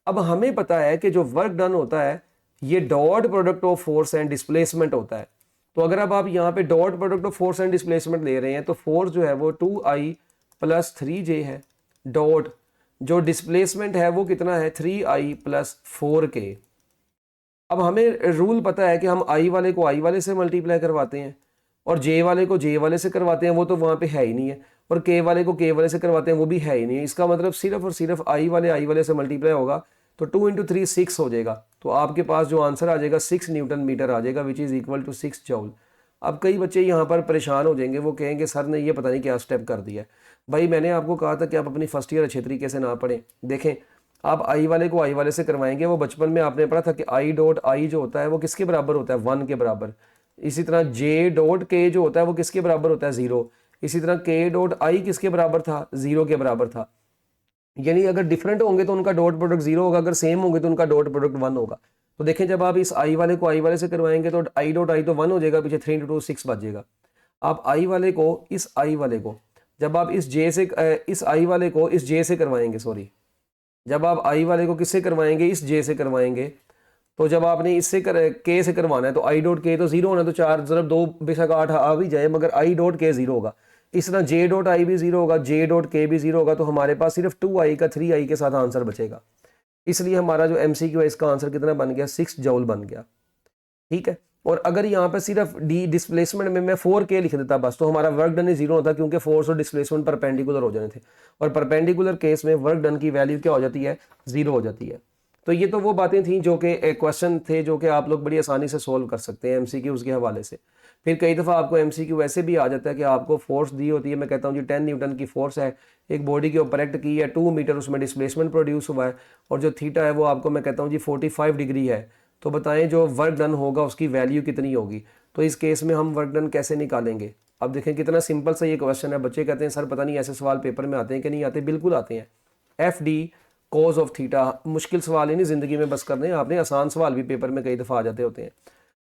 अब हमें पता है कि जो वर्क डन होता है ये dot product of force and displacement होता है। तो अगर अब आप यहाँ पे dot product of force and displacement ले रहे हैं, तो फोर्स जो है वो 2I + 3J है, डॉट जो डिस्प्लेसमेंट है वो कितना है? 3I + 4K। अब हमें रूल पता है कि हम I वाले को I वाले से मल्टीप्लाई करवाते हैं, और J वाले को J वाले से करवाते हैं, वो तो वहाँ पे है ही नहीं है, और K वाले को K वाले से करवाते हैं, वो भी है ही नहीं है। इसका मतलब सिर्फ और सिर्फ I वाले से मल्टीप्लाई होगा, तो 2 इंटू 3 6 हो जाएगा। तो आपके पास जो आंसर आ जाएगा 6 न्यूटन मीटर आ जाएगा, which is equal to 6 joule. अब कई बच्चे यहाँ पर परेशान हो जाएंगे, वो कहेंगे सर ने ये पता नहीं क्या स्टेप कर दिया है। भाई मैंने आपको कहा था कि आप अपनी फर्स्ट ईयर अच्छे तरीके से ना पढ़ें। देखें, आप आई वाले को आई वाले से करवाएंगे, वो बचपन में आपने पढ़ा था कि आई डॉट आई जो होता है वो किसके बराबर होता है, 1 के बराबर। इसी तरह जे डॉट के जो होता है वो किसके बराबर होता है, 0। इसी तरह के डॉट आई किसके बराबर था, 0 के बराबर था। यानी अगर डिफरेंट होंगे तो उनका डॉट प्रोडक्ट 0 होगा, अगर सेम होंगे तो उनका डॉट प्रोडक्ट 1 होगा। तो देखें, जब आप इस आई वाले को आई वाले से करवाएंगे तो आई डॉट आई तो 1 हो जाएगा, पीछे 3 इंटू 2 6 बच जाएगा। आप आई वाले को इस आई वाले को जब आप इस जे से इस आई वाले को इस जे से करवाएंगे, सॉरी, जब आप आई वाले को किससे करवाएंगे, इस जे से करवाएंगे, तो जब आपने इससे के से करवाना है तो आई डॉट के तो 0 होना है, तो 4 ज़रब 2 बेशक 8 आ भी जाए, मगर आई डॉट के 0 होगा। इस तरह जे डॉट आई भी 0 होगा, जे डॉट के भी 0 होगा। तो हमारे पास सिर्फ 2i का 3i के साथ आंसर बचेगा। इसलिए हमारा जो एमसीक्यू है इसका आंसर कितना बन गया, 6 जूल बन गया। ठीक है। और अगर यहाँ पे सिर्फ डी डिस्प्लेसमेंट में मैं 4k लिख देता बस, तो हमारा वर्क डन 0 होता, क्योंकि फोर्स और डिस्प्लेसमेंट परपेंडिकुलर हो जाने थे। और परपेंडिकुलर केस में वर्क डन की वैल्यू क्या हो जाती है, 0 हो जाती है। तो ये तो वो बातें थी जो कि क्वेश्चन थे जो कि आप लोग बड़ी आसानी से सोल्व कर सकते हैं एमसीक्यूज के हवाले से। फिर कई दफ़ा आपको एमसीक्यू वैसे भी आ जाता है कि आपको फोर्स दी होती है, मैं कहता हूँ जी 10 न्यूटन की फोर्स है, एक बॉडी के ऊपर एक्ट की है, 2 मीटर उसमें डिस्प्लेसमेंट प्रोड्यूस हुआ है, और जो थीटा है वो आपको मैं कहता हूँ जी 45 डिग्री है। तो बताएं जो वर्क डन होगा उसकी वैल्यू कितनी होगी। तो इस केस में हम वर्क डन कैसे निकालेंगे। अब देखें कितना सिंपल सा ये क्वेश्चन है। बच्चे कहते हैं सर पता नहीं ऐसे सवाल पेपर में आते हैं कि नहीं आते, बिल्कुल आते हैं। F D cos of theta, मुश्किल सवाल ही नहीं ज़िंदगी में बस करने आपने, आसान सवाल भी पेपर में कई दफ़ा आ जाते होते हैं।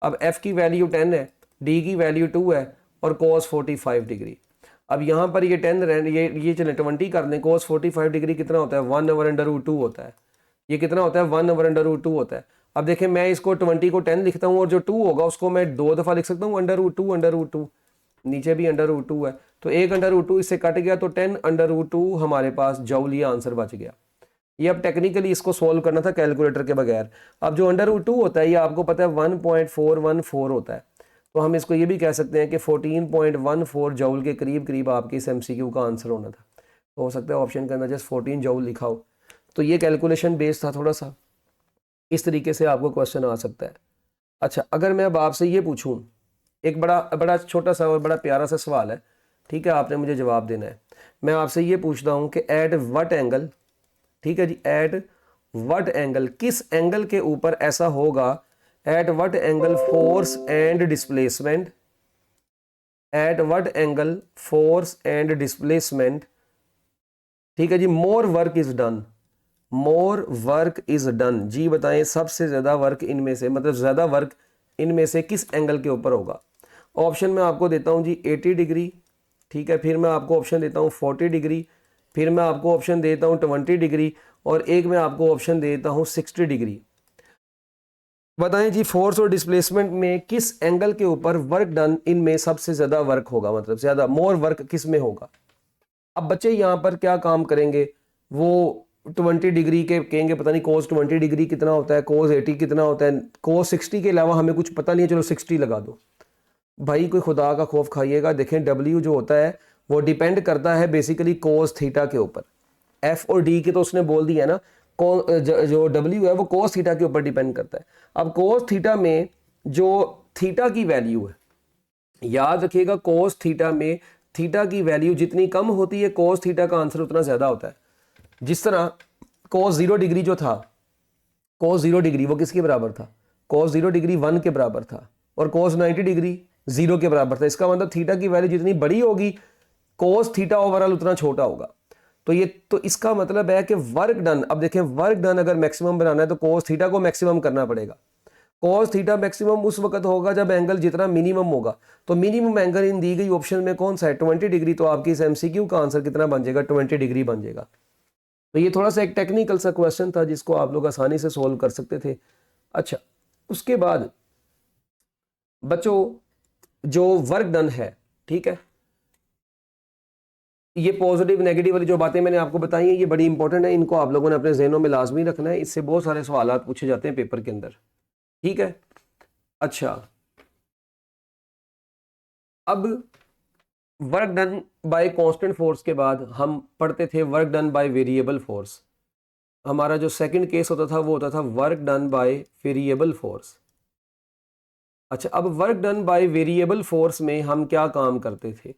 अब एफ की वैल्यू 10 है, डी की वैल्यू 2 है, और कोस 45 डिग्री। अब यहाँ पर ये 10 ये चले 20 कर लें, कोस 45 डिग्री कितना होता है, 1/√2 होता है। ये कितना होता है, 1/√2 होता है। अब देखें, मैं इसको 20 को 10 लिखता हूँ, और जो 2 होगा उसको मैं 2 दफ़ा लिख सकता हूँ, √2 नीचे भी √2 है, तो 1/√2 इससे कट गया, तो 10/√2 हमारे पास जूल, ये आंसर बच गया। ये अब टेक्निकली इसको सोल्व करना था कैलकुलेटर के बगैर। अब जो √2 होता है ये आपको पता है 1.414 होता है, तो हम इसको ये भी कह सकते हैं कि 14.14 जूल के करीब करीब आपके इस एमसीक्यू का आंसर होना था। तो हो सकता है ऑप्शन के अंदर जस्ट 14 जूल लिखा हो। तो ये कैलकुलेशन बेस्ड था थोड़ा सा, इस तरीके से आपको क्वेश्चन आ सकता है। अच्छा, अगर मैं अब आपसे ये पूछूं, एक बड़ा बड़ा छोटा सा और बड़ा प्यारा सा सवाल है, ठीक है, आपने मुझे जवाब देना है। मैं आपसे ये पूछता हूं कि एट व्हाट एंगल, ठीक है जी, एट व्हाट एंगल, किस एंगल के ऊपर ऐसा होगा, at what angle force and displacement, at what angle force and displacement, ठीक है जी, more work is done, more work is done. जी बताएं सबसे ज्यादा वर्क इनमें से, मतलब ज्यादा वर्क इनमें से किस एंगल के ऊपर होगा। ऑप्शन मैं आपको देता हूं जी 80 डिग्री, ठीक है, फिर मैं आपको ऑप्शन देता हूं 40 डिग्री, फिर मैं आपको ऑप्शन देता हूं 20 डिग्री, और एक मैं आपको ऑप्शन देता हूं 60 डिग्री। बताएं जी फोर्स और डिस्प्लेसमेंट में किस एंगल के ऊपर वर्क डन इनमें सबसे ज्यादा वर्क होगा, मतलब ज्यादा मोर वर्क किस में होगा। अब बच्चे यहाँ पर क्या काम करेंगे, वो 20 डिग्री के कहेंगे पता नहीं कोस 20 डिग्री कितना होता है, कोस 80 कितना होता है, कोस 60 के अलावा हमें कुछ पता नहीं है, चलो 60 लगा दो। भाई कोई खुदा का खौफ खाइएगा। देखें डब्ल्यू जो होता है वो डिपेंड करता है बेसिकली कोस थीटा के ऊपर। एफ और डी के तो उसने बोल दिया ना, जो डब्ल्यू है वो कोस थीटा के ऊपर डिपेंड करता है। अब कोस थीटा में जो थीटा की वैल्यू है, याद रखिएगा, कोस थीटा में थीटा की वैल्यू जितनी कम होती है कोस थीटा का आंसर उतना ज्यादा होता है। जिस तरह कोस 0 डिग्री जो था, कोस 0 डिग्री वो किसके बराबर था, कोस 0 डिग्री 1 के बराबर था, और कोस 90 डिग्री 0 के बराबर था। इसका मतलब थीटा की वैल्यू जितनी बड़ी होगी कोस थीटा ओवरऑल उतना छोटा होगा। तो इसका मतलब है कि वर्क डन, अब देखें वर्क डन अगर मैक्सिमम बनाना है तो कोस थीटा को मैक्सिमम करना पड़ेगा। कोस थीटा मैक्सिमम उस वक्त होगा जब एंगल जितना मिनिमम होगा। तो मिनिमम एंगल इन दी गई ऑप्शन में कौन सा है, 20 डिग्री। तो आपकी इस एमसीक्यू का आंसर कितना बन जाएगा, 20 डिग्री बन जाएगा। तो ये थोड़ा सा एक टेक्निकल सा क्वेश्चन था जिसको आप लोग आसानी से सोल्व कर सकते थे। अच्छा, उसके बाद बच्चों जो वर्क डन है, ठीक है, ये पॉजिटिव नेगेटिव वाली जो बातें मैंने आपको बताई हैं ये बड़ी इंपॉर्टेंट है, इनको आप लोगों ने अपने ज़हनों में लाजमी रखना है। इससे बहुत सारे सवाल पूछे जाते हैं पेपर के अंदर, ठीक है। अच्छा, अब work done by constant force के बाद हम पढ़ते थे work done by variable force. हमारा जो सेकंड केस होता था वो होता था work done by variable force. अच्छा, अब work done by variable force में हम क्या काम करते थे?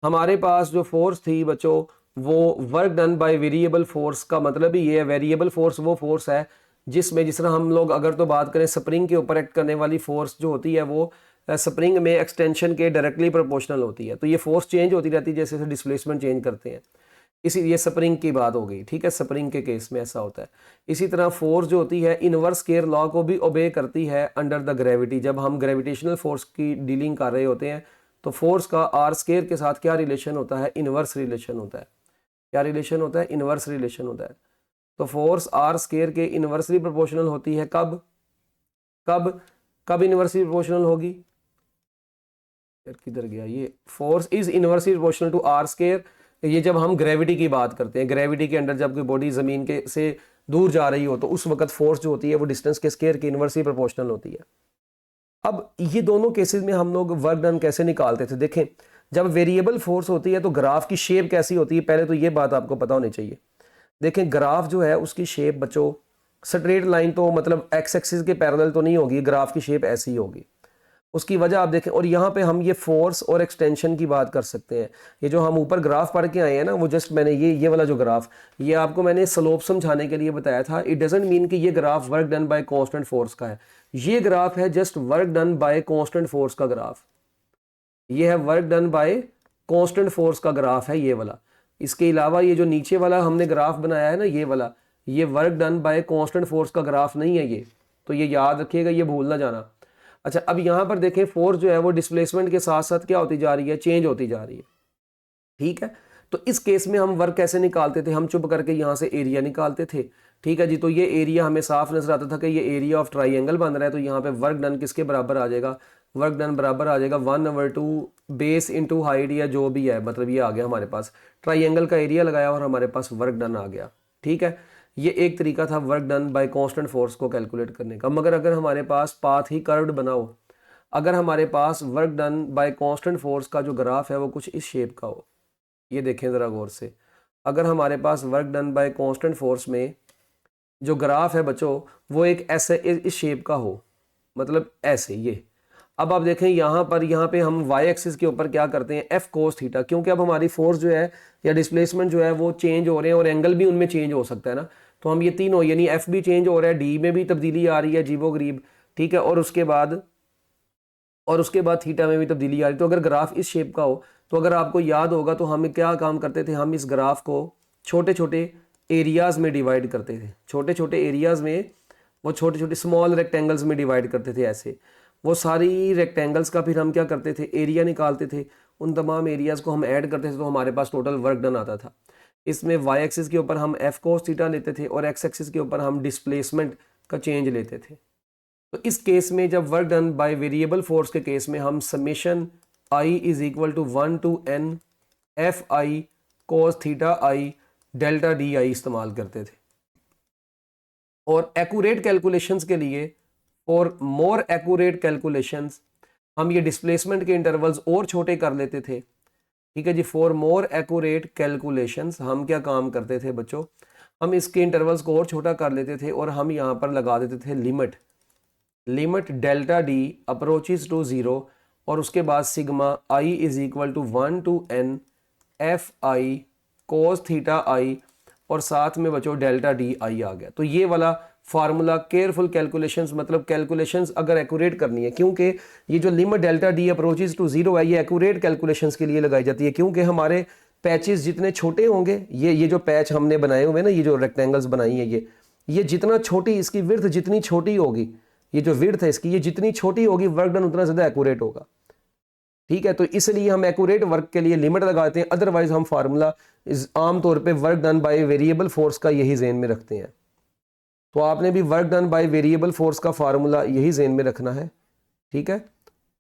हमारे पास जो फोर्स थी बच्चों, वो work done by variable force का मतलब ही ये है, वेरिएबल फोर्स वो फोर्स है जिसमें, जिस तरह हम लोग अगर तो बात करें स्प्रिंग के ऊपर एक्ट करने वाली फोर्स जो होती है वो स्प्रिंग में एक्सटेंशन के डायरेक्टली प्रोपोर्शनल होती है। तो ये फोर्स चेंज होती रहती है जैसे जैसे डिस्प्लेसमेंट चेंज करते हैं। इसी ये स्प्रिंग की बात हो गई, ठीक है, स्प्रिंग के केस में ऐसा होता है। इसी तरह फोर्स जो होती है इनवर्स केयर लॉ को भी ओबे करती है अंडर द ग्रेविटी। जब हम ग्रेविटेशनल फोर्स की डीलिंग कर रहे होते हैं तो फोर्स का आर स्केयर के साथ क्या रिलेशन होता है? इनवर्स रिलेशन होता है। क्या रिलेशन होता है? इनवर्स रिलेशन होता है। तो फोर्स आर स्केयर के इनवर्सली प्रोपोर्शनल होती है। कब कब कब इनवर्सली प्रोपोर्शनल होगी? यार किधर गया ये? Force is inversely proportional to R square. ये जब हम ग्रेविटी की बात करते हैं, ग्रेविटी के अंडर जब कोई बॉडी जमीन के से दूर जा रही हो तो उस वक्त फोर्स जो होती है वो डिस्टेंस के स्केयर की इनवर्सली प्रोपोर्शनल होती है। अब ये दोनों केसेस में हम लोग वर्क डन कैसे निकालते थे? देखें, जब वेरिएबल फोर्स होती है तो ग्राफ की शेप कैसी होती है? पहले तो ये बात आपको पता होनी चाहिए। देखें, ग्राफ जो है उसकी शेप बच्चों स्ट्रेट लाइन तो मतलब एक्स एक्सिस के पैरेलल तो नहीं होगी, ग्राफ की शेप ऐसी होगी। उसकी वजह आप देखें, और यहाँ पे हम ये फोर्स और एक्सटेंशन की बात कर सकते हैं। ये जो हम ऊपर ग्राफ पढ़ के आए हैं ना, वो जस्ट मैंने ये वाला जो ग्राफ, ये आपको मैंने स्लोप समझाने के लिए बताया था। इट डजेंट मीन कि ये graph work done by constant force का है। ये ग्राफ है just work done by constant force का ग्राफ। ये है work done by constant force का ग्राफ है ये वाला। इसके अलावा ये जो नीचे वाला हमने ग्राफ बनाया है ना, ये वाला, ये work done by constant force का ग्राफ नहीं है ये। तो ये याद रखिएगा, ये भूल ना जाना। अच्छा, अब यहाँ पर देखें, फोर्स जो है वो डिस्प्लेसमेंट के साथ साथ क्या होती जा रही है? चेंज होती जा रही है, ठीक है। तो इस केस में हम वर्क कैसे निकालते थे? हम चुप करके यहाँ से एरिया निकालते थे, ठीक है जी। तो ये एरिया हमें साफ नजर आता था कि ये एरिया ऑफ ट्राइंगल बन रहा है। तो यहाँ पे वर्क डन किसके बराबर आ जाएगा? वर्क डन बराबर आ जाएगा 1/2 बेस इंटू हाइट, या जो भी है, मतलब ये आ गया हमारे पास ट्राइंगल का एरिया लगाया और हमारे पास वर्क डन आ गया, ठीक है। ये एक तरीका था work done by constant force को कैलकुलेट करने का। मगर अगर हमारे पास पाथ ही कर्व्ड बना हो, अगर हमारे पास work done by constant force का जो ग्राफ है वो कुछ इस शेप का हो, ये देखें ज़रा गौर से, अगर हमारे पास work done by constant force में जो ग्राफ है बच्चों वो एक ऐसे इस शेप का हो, मतलब ऐसे ये। अब आप देखें यहाँ पे हम वाई एक्सिस के ऊपर क्या करते हैं? एफ कोस थीटा, क्योंकि अब हमारी फोर्स जो है या डिस्प्लेसमेंट जो है वो चेंज हो रहे हैं और एंगल भी उनमें चेंज हो सकता है ना। तो हम ये तीनों, यानी एफ भी चेंज हो रहा है, डी में भी तब्दीली आ रही है जीवो गरीब, ठीक है, और उसके बाद थीटा में भी तब्दीली आ रही है। तो अगर ग्राफ इस शेप का हो तो अगर आपको याद होगा तो हम क्या काम करते थे? हम इस ग्राफ को छोटे छोटे एरियाज में डिवाइड करते थे। छोटे छोटे एरियाज में वो छोटे छोटे स्मॉल रेक्टेंगल्स में डिवाइड करते थे ऐसे। वो सारी रेक्टेंगल्स का फिर हम क्या करते थे? एरिया निकालते थे। उन तमाम एरियाज को हम ऐड करते थे तो हमारे पास टोटल वर्क डन आता था। इसमें वाई एक्सिस के ऊपर हम एफ कोस थीटा लेते थे और एक्स एक्सिस के ऊपर हम डिस्प्लेसमेंट का चेंज लेते थे। तो इस केस में जब work done by variable force के केस में हम summation I is equal to 1 to n F I cos theta I delta D I इस्तेमाल करते थे। और एक्यूरेट कैलकुलेशंस के लिए, फॉर मोर एक्यूरेट कैलकुलेशंस, हम ये डिस्प्लेसमेंट के इंटरवल्स और छोटे कर लेते थे, ठीक है जी। फॉर मोर एक्यूरेट कैलकुलेशंस हम क्या काम करते थे बच्चों? हम इसके इंटरवल्स को और छोटा कर लेते थे और हम यहाँ पर लगा देते थे limit delta D approaches to 0 और उसके बाद sigma I is equal to 1 to n F I cos theta I और साथ में बच्चों डेल्टा डी आई आ गया। तो ये वाला फार्मूला केयरफुल कैलकुलेशंस, मतलब कैलकुलेशंस अगर एक्यूरेट करनी है, क्योंकि ये जो limit delta D approaches to 0 है ये एक्यूरेट कैलकुलेशंस के लिए लगाई जाती है। क्योंकि हमारे पैचेस जितने छोटे होंगे, ये जो पैच हमने बनाए हुए ना, ये जो रेक्टेंगल्स बनाई है, ये जितना छोटी इसकी विड्थ जितनी छोटी होगी, ये जो विड्थ है इसकी, ये जितनी छोटी होगी वर्क डन उतना ज़्यादा एक्यूरेट होगा, ठीक है। तो इसलिए हम एक्यूरेट वर्क के लिए लिमिट लगाते हैं। अदरवाइज हम फार्मूला आमतौर पे work done by variable force का यही जेन में रखते हैं। तो आपने भी work done by variable force का फार्मूला यही जेन में रखना है, ठीक है।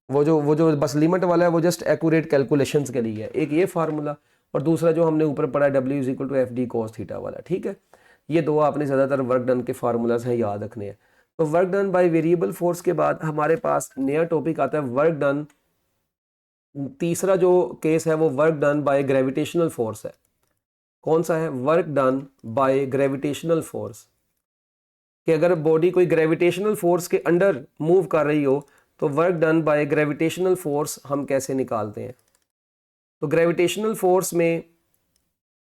वो जो बस लिमिट वाला है वो जस्ट एक्यूरेट कैलकुलेशंस के लिए है, एक ये फार्मूला, और दूसरा जो हमने ऊपर पढ़ा है W is equal to F D cos theta वाला, ठीक है। ये दो आपने ज़्यादातर वर्क डन के फार्मूलाज हैं, याद रखने हैं। तो work done by variable force के बाद हमारे पास नया टॉपिक आता है वर्क डन, तीसरा जो केस है वो work done by gravitational force है। कौन सा है? Work done by gravitational force, कि अगर बॉडी कोई ग्रेविटेशनल फोर्स के अंडर मूव कर रही हो तो work done by gravitational force हम कैसे निकालते हैं? तो ग्रेविटेशनल फोर्स में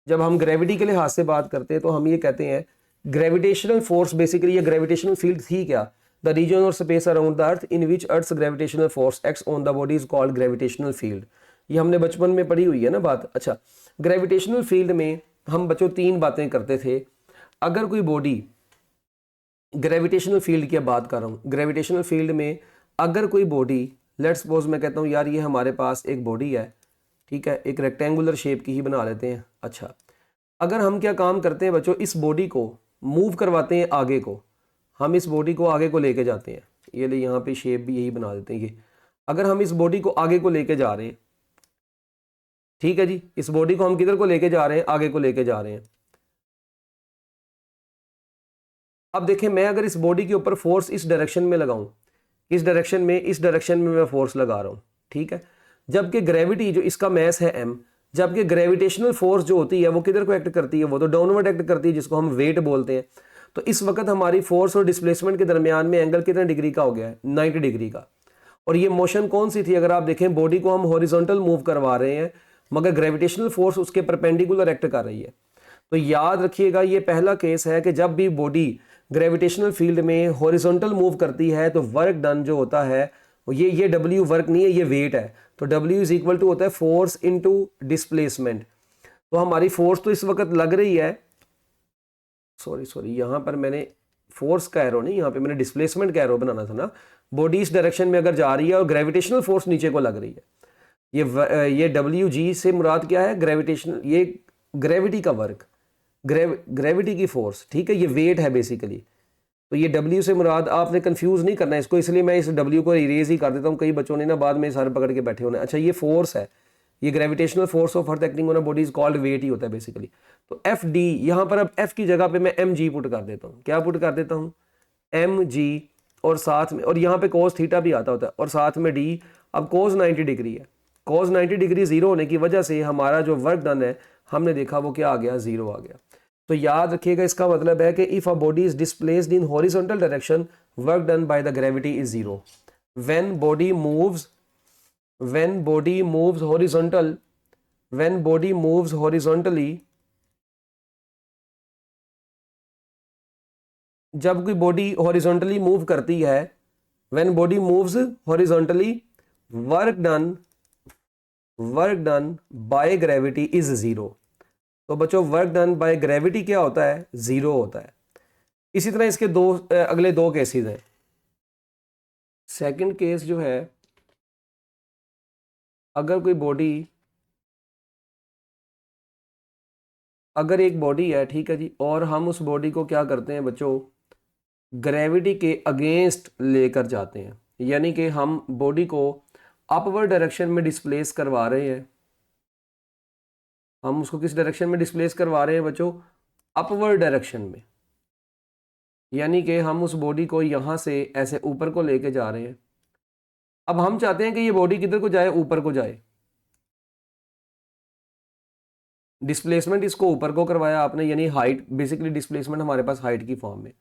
जब हम ग्रेविटी के लिहाज से बात करते हैं तो हम ये कहते हैं ग्रेविटेशनल फोर्स बेसिकली, ये ग्रेविटेशनल फील्ड थी क्या? द रीजन और space around the earth in which earth's gravitational force acts on the body is called gravitational field. ये हमने बचपन में पढ़ी हुई है ना बात। अच्छा, ग्रेविटेशनल फील्ड में हम बच्चों 3 बातें करते थे। अगर कोई बॉडी, ग्रेविटेशनल फील्ड की बात कर रहा हूँ, ग्रेविटेशनल फील्ड में अगर कोई बॉडी, लेट्स सपोज मैं कहता हूँ यार ये हमारे पास एक बॉडी है, ठीक है, एक रेक्टेंगुलर शेप की ही बना लेते हैं। अच्छा, अगर हम क्या काम करते हैं बच्चों, इस बॉडी को मूव करवाते हैं आगे को, हम इस बॉडी को आगे को लेके जाते हैं। ये ले यहाँ पे शेप भी यही बना देते हैं। ये अगर हम इस बॉडी को आगे को लेके जा रहे हैं, ठीक है जी, इस बॉडी को हम किधर को लेके जा रहे हैं? आगे को लेके जा रहे हैं। अब देखें, मैं अगर इस बॉडी के ऊपर फोर्स इस डायरेक्शन में लगाऊं, इस डायरेक्शन में मैं फोर्स लगा रहा हूं, ठीक है, जबकि ग्रेविटी जो इसका मैस है m, जबकि ग्रेविटेशनल फोर्स जो होती है वो किधर को एक्ट करती है? वो तो डाउनवर्ड एक्ट करती है, जिसको हम वेट बोलते हैं। तो इस वक्त हमारी फोर्स और डिस्प्लेसमेंट के दरमियान में एंगल कितने डिग्री का हो गया है? 90 डिग्री का। और ये मोशन कौन सी थी? अगर आप देखें, बॉडी को हम हॉरिजॉन्टल मूव करवा रहे हैं मगर ग्रेविटेशनल फोर्स उसके परपेंडिकुलर एक्ट कर रही है। तो याद रखिएगा, ये पहला केस है कि जब भी बॉडी ग्रेविटेशनल फील्ड में हॉरिजॉन्टल मूव करती है तो वर्क डन जो होता है ये W वर्क नहीं है, ये वेट है। तो W इज इक्वल टू होता है फोर्स इनटू डिस्प्लेसमेंट। तो हमारी फोर्स तो इस वक्त लग रही है, सॉरी यहाँ पर मैंने फोर्स का एरो नहीं, यहाँ पे मैंने डिस्प्लेसमेंट का एरो बनाना था ना। बॉडी इस डायरेक्शन में अगर जा रही है और ग्रेविटेशनल फोर्स नीचे को लग रही है, ये WG से मुराद क्या है? ग्रेविटेशनल, ये ग्रेविटी का वर्क, ग्रेविटी की फोर्स, ठीक है, ये वेट है बेसिकली। तो ये W से मुराद, आपने कंफ्यूज नहीं करना है इसको, इसलिए मैं इस W को इरेज ही कर देता हूँ। कई बच्चों ने ना बाद में सर पकड़ के बैठे होने। अच्छा, ये फोर्स है, ये gravitational force of earth acting on a body is called weight ही होता है बेसिकली। तो FD, यहाँ पर अब F की जगह पे मैं mg पुट कर देता हूँ। क्या पुट कर देता हूँ? mg, और साथ में, और यहाँ पे cos थीटा भी आता होता है, और साथ में d। अब cos 90 डिग्री है, cos 90 डिग्री जीरो होने की वजह से हमारा जो वर्क डन है हमने देखा वो क्या आ गया? जीरो आ गया। तो याद रखिएगा, इसका मतलब है कि if a body is displaced in horizontal direction, work done by the gravity is zero. When body moves horizontally, जब कोई बॉडी हॉरिजॉन्टली मूव करती है, when body moves horizontally, work done by gravity is zero. तो बच्चों, वर्क डन बाय ग्रेविटी क्या होता है? जीरो होता है। इसी तरह इसके अगले दो केसेस हैं। सेकंड केस जो है, अगर एक बॉडी है, ठीक है जी, और हम उस बॉडी को क्या करते हैं बच्चों? ग्रेविटी के अगेंस्ट लेकर जाते हैं, यानी कि हम बॉडी को अपवर्ड डायरेक्शन में डिस्प्लेस करवा रहे हैं। हम उसको किस डायरेक्शन में डिस्प्लेस करवा रहे हैं बच्चों? अपवर्ड डायरेक्शन में, यानी कि हम उस बॉडी को यहाँ से ऐसे ऊपर को लेके जा रहे हैं। अब हम चाहते हैं कि ये बॉडी किधर को जाए? ऊपर को जाए। डिस्प्लेसमेंट इसको ऊपर को करवाया आपने, यानी हाइट, बेसिकली डिस्प्लेसमेंट हमारे पास हाइट की फॉर्म में।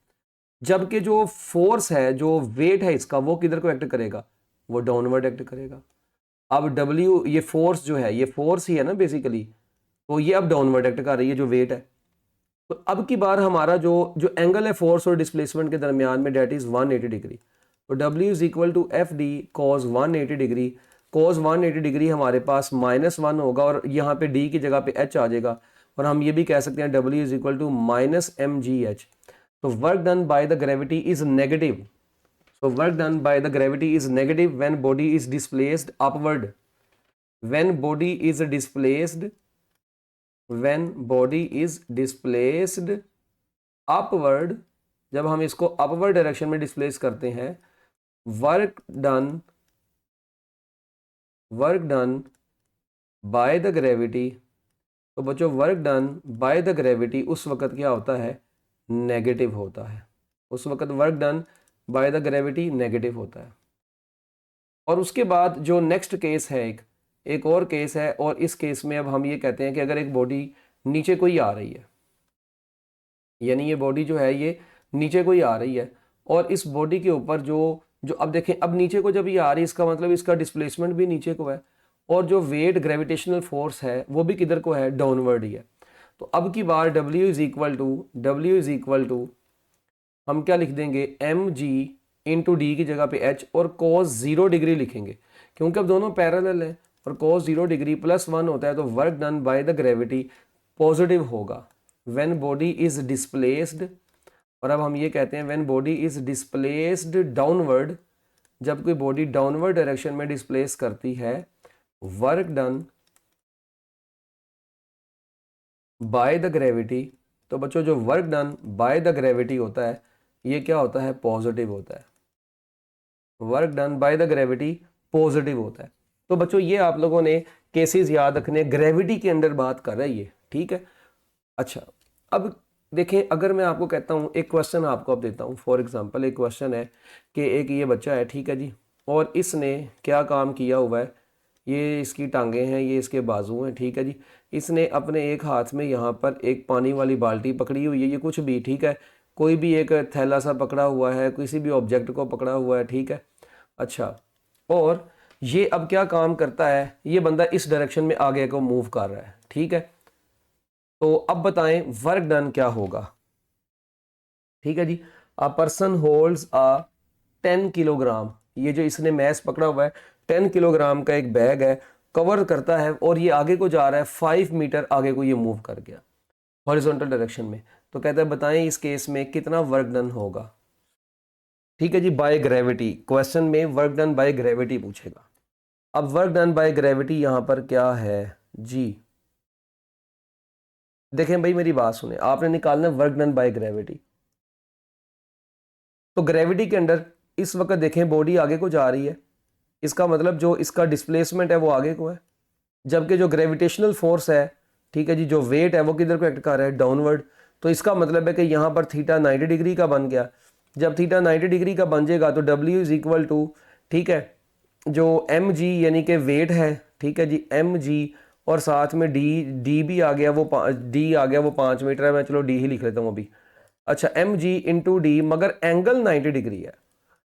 जबकि जो फोर्स है, जो वेट है इसका, वो किधर को एक्ट करेगा? वो डाउनवर्ड एक्ट करेगा। अब W, ये फोर्स जो है, ये फोर्स ही है ना बेसिकली, तो ये अब डाउनवर्ड एक्ट कर रही है जो वेट है। तो अब की बार हमारा जो एंगल है फोर्स और डिस्प्लेसमेंट के दरमियान में, डेट इज 180 डिग्री। तो W is equal to FD cos 180 degree. cos 180 degree हमारे पास -1 होगा, और यहाँ पे D की जगह पे H आ जाएगा, और हम ये भी कह सकते हैं W is equal to -mgh। तो work done by the gravity is negative. So work done by the gravity is negative when body is displaced upward. When body is displaced upward, जब हम इसको upward डायरेक्शन में डिस्प्लेस करते हैं, work done by the gravity, तो बच्चों work done by the gravity उस वक्त क्या होता है? नेगेटिव होता है। उस वक्त work done by the gravity negative होता है। और उसके बाद जो नेक्स्ट केस है, एक और केस है, और इस केस में अब हम ये कहते हैं कि अगर एक बॉडी नीचे को ही आ रही है, यानी ये बॉडी जो है ये नीचे को ही आ रही है, और इस बॉडी के ऊपर जो जो अब देखें, अब नीचे को जब ये आ रही है इसका मतलब इसका डिस्प्लेसमेंट भी नीचे को है, और जो वेट ग्रेविटेशनल फोर्स है वो भी किधर को है, डाउनवर्ड ही है। तो अब की बार W इज इक्वल टू हम क्या लिख देंगे, mg इंटू डी की जगह पे h, और cos 0 डिग्री लिखेंगे क्योंकि अब दोनों पैरेलल हैं, और cos 0 डिग्री +1 होता है, तो work done by the gravity positive होगा व्हेन बॉडी इज डिस्प्लेस्ड। और अब हम ये कहते हैं when body is displaced downward, जब कोई बॉडी डाउनवर्ड डायरेक्शन में डिस्प्लेस करती है, work done by the gravity. तो बच्चों जो work done by the gravity होता है ये क्या होता है, पॉजिटिव होता है। Work done by the gravity positive होता है। तो बच्चों ये आप लोगों ने केसेस याद रखने, ग्रेविटी के अंदर बात कर रहा है ये, ठीक है। अच्छा अब देखें, अगर मैं आपको कहता हूँ एक क्वेश्चन आपको अब देता हूँ, फॉर एग्जांपल एक क्वेश्चन है कि एक ये बच्चा है, ठीक है जी, और इसने क्या काम किया हुआ है, ये इसकी टांगें हैं, ये इसके बाजू हैं, ठीक है जी। इसने अपने एक हाथ में यहाँ पर एक पानी वाली बाल्टी पकड़ी हुई है, ये कुछ भी, ठीक है, कोई भी एक थैला सा पकड़ा हुआ है, किसी भी ऑब्जेक्ट को पकड़ा हुआ है, ठीक है। अच्छा, और ये अब क्या काम करता है, ये बंदा इस डायरेक्शन में आगे को मूव कर रहा है, ठीक है। तो अब बताएं वर्क डन क्या होगा, ठीक है जी। A person holds a 10 kilogram, ये जो इसने मैस पकड़ा हुआ है 10 किलोग्राम का एक बैग है, कवर करता है, और ये आगे को जा रहा है 5 मीटर आगे को ये मूव कर गया हॉरिजॉन्टल डायरेक्शन में। तो कहता है बताएं इस केस में कितना वर्क डन होगा, ठीक है जी, बाय ग्रेविटी। क्वेश्चन में वर्क डन बाय ग्रेविटी पूछेगा। अब वर्क डन बाय ग्रेविटी यहां पर क्या है जी, देखें भाई मेरी बात सुने, आपने निकालना वर्क डन बाय ग्रेविटी। तो ग्रेविटी के अंदर इस वक्त देखें बॉडी आगे को जा रही है, इसका मतलब जो इसका डिस्प्लेसमेंट है वो आगे को है, जबकि जो ग्रेविटेशनल फोर्स है, ठीक है जी, जो वेट है वो किधर को एक्ट कर रहा है, डाउनवर्ड। तो इसका मतलब है कि यहाँ पर थीटा 90 डिग्री का बन गया। जब थीटा 90 डिग्री का बन जाएगा तो W इज इक्वल टू, ठीक है, जो mg यानी कि वेट है, ठीक है जी, mg, और साथ में d भी आ गया, वो d आ गया, वो 5 मीटर है, मैं चलो d ही लिख लेता हूँ अभी। अच्छा, mg इंटू डी, मगर एंगल 90 डिग्री है,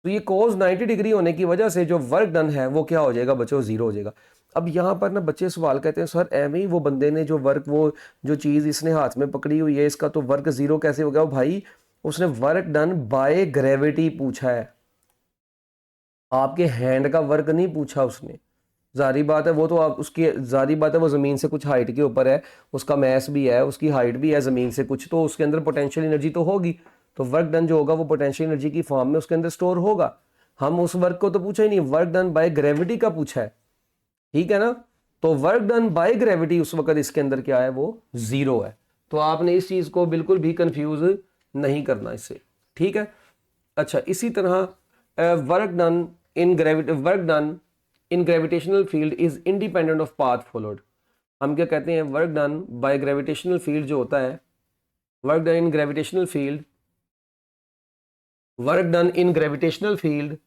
तो ये cos 90 डिग्री होने की वजह से जो वर्क डन है वो क्या हो जाएगा बच्चों, 0 हो जाएगा। अब यहाँ पर ना बच्चे सवाल कहते हैं सर एवं ही वो बंदे ने जो वर्क, वो जो चीज़ इसने हाथ में पकड़ी हुई है, इसका तो वर्क 0 कैसे हो गया। भाई उसने वर्क डन बाय ग्रेविटी पूछा है, आपके हैंड का वर्क नहीं पूछा उसने। जारी बात है वो तो आप उसकी, जारी बात है वो ज़मीन से कुछ हाइट के ऊपर है, उसका मैस भी है, उसकी हाइट भी है ज़मीन से कुछ, तो उसके अंदर पोटेंशियल एनर्जी तो होगी, तो वर्क डन जो होगा वो पोटेंशियल एनर्जी की फॉर्म में उसके अंदर स्टोर होगा। हम उस वर्क को तो पूछा ही नहीं, वर्क डन बाय ग्रेविटी का पूछा है, ठीक है ना। तो वर्क डन बाय ग्रेविटी उस वक्त इसके अंदर क्या है, वो 0 है। तो आपने इस चीज़ को बिल्कुल भी कंफ्यूज नहीं करना इससे, ठीक है। अच्छा, इसी तरह work done in gravitational field is independent of path followed. हम क्या कहते हैं, work done by gravitational field जो होता है, work done in gravitational field, work done in gravitational field,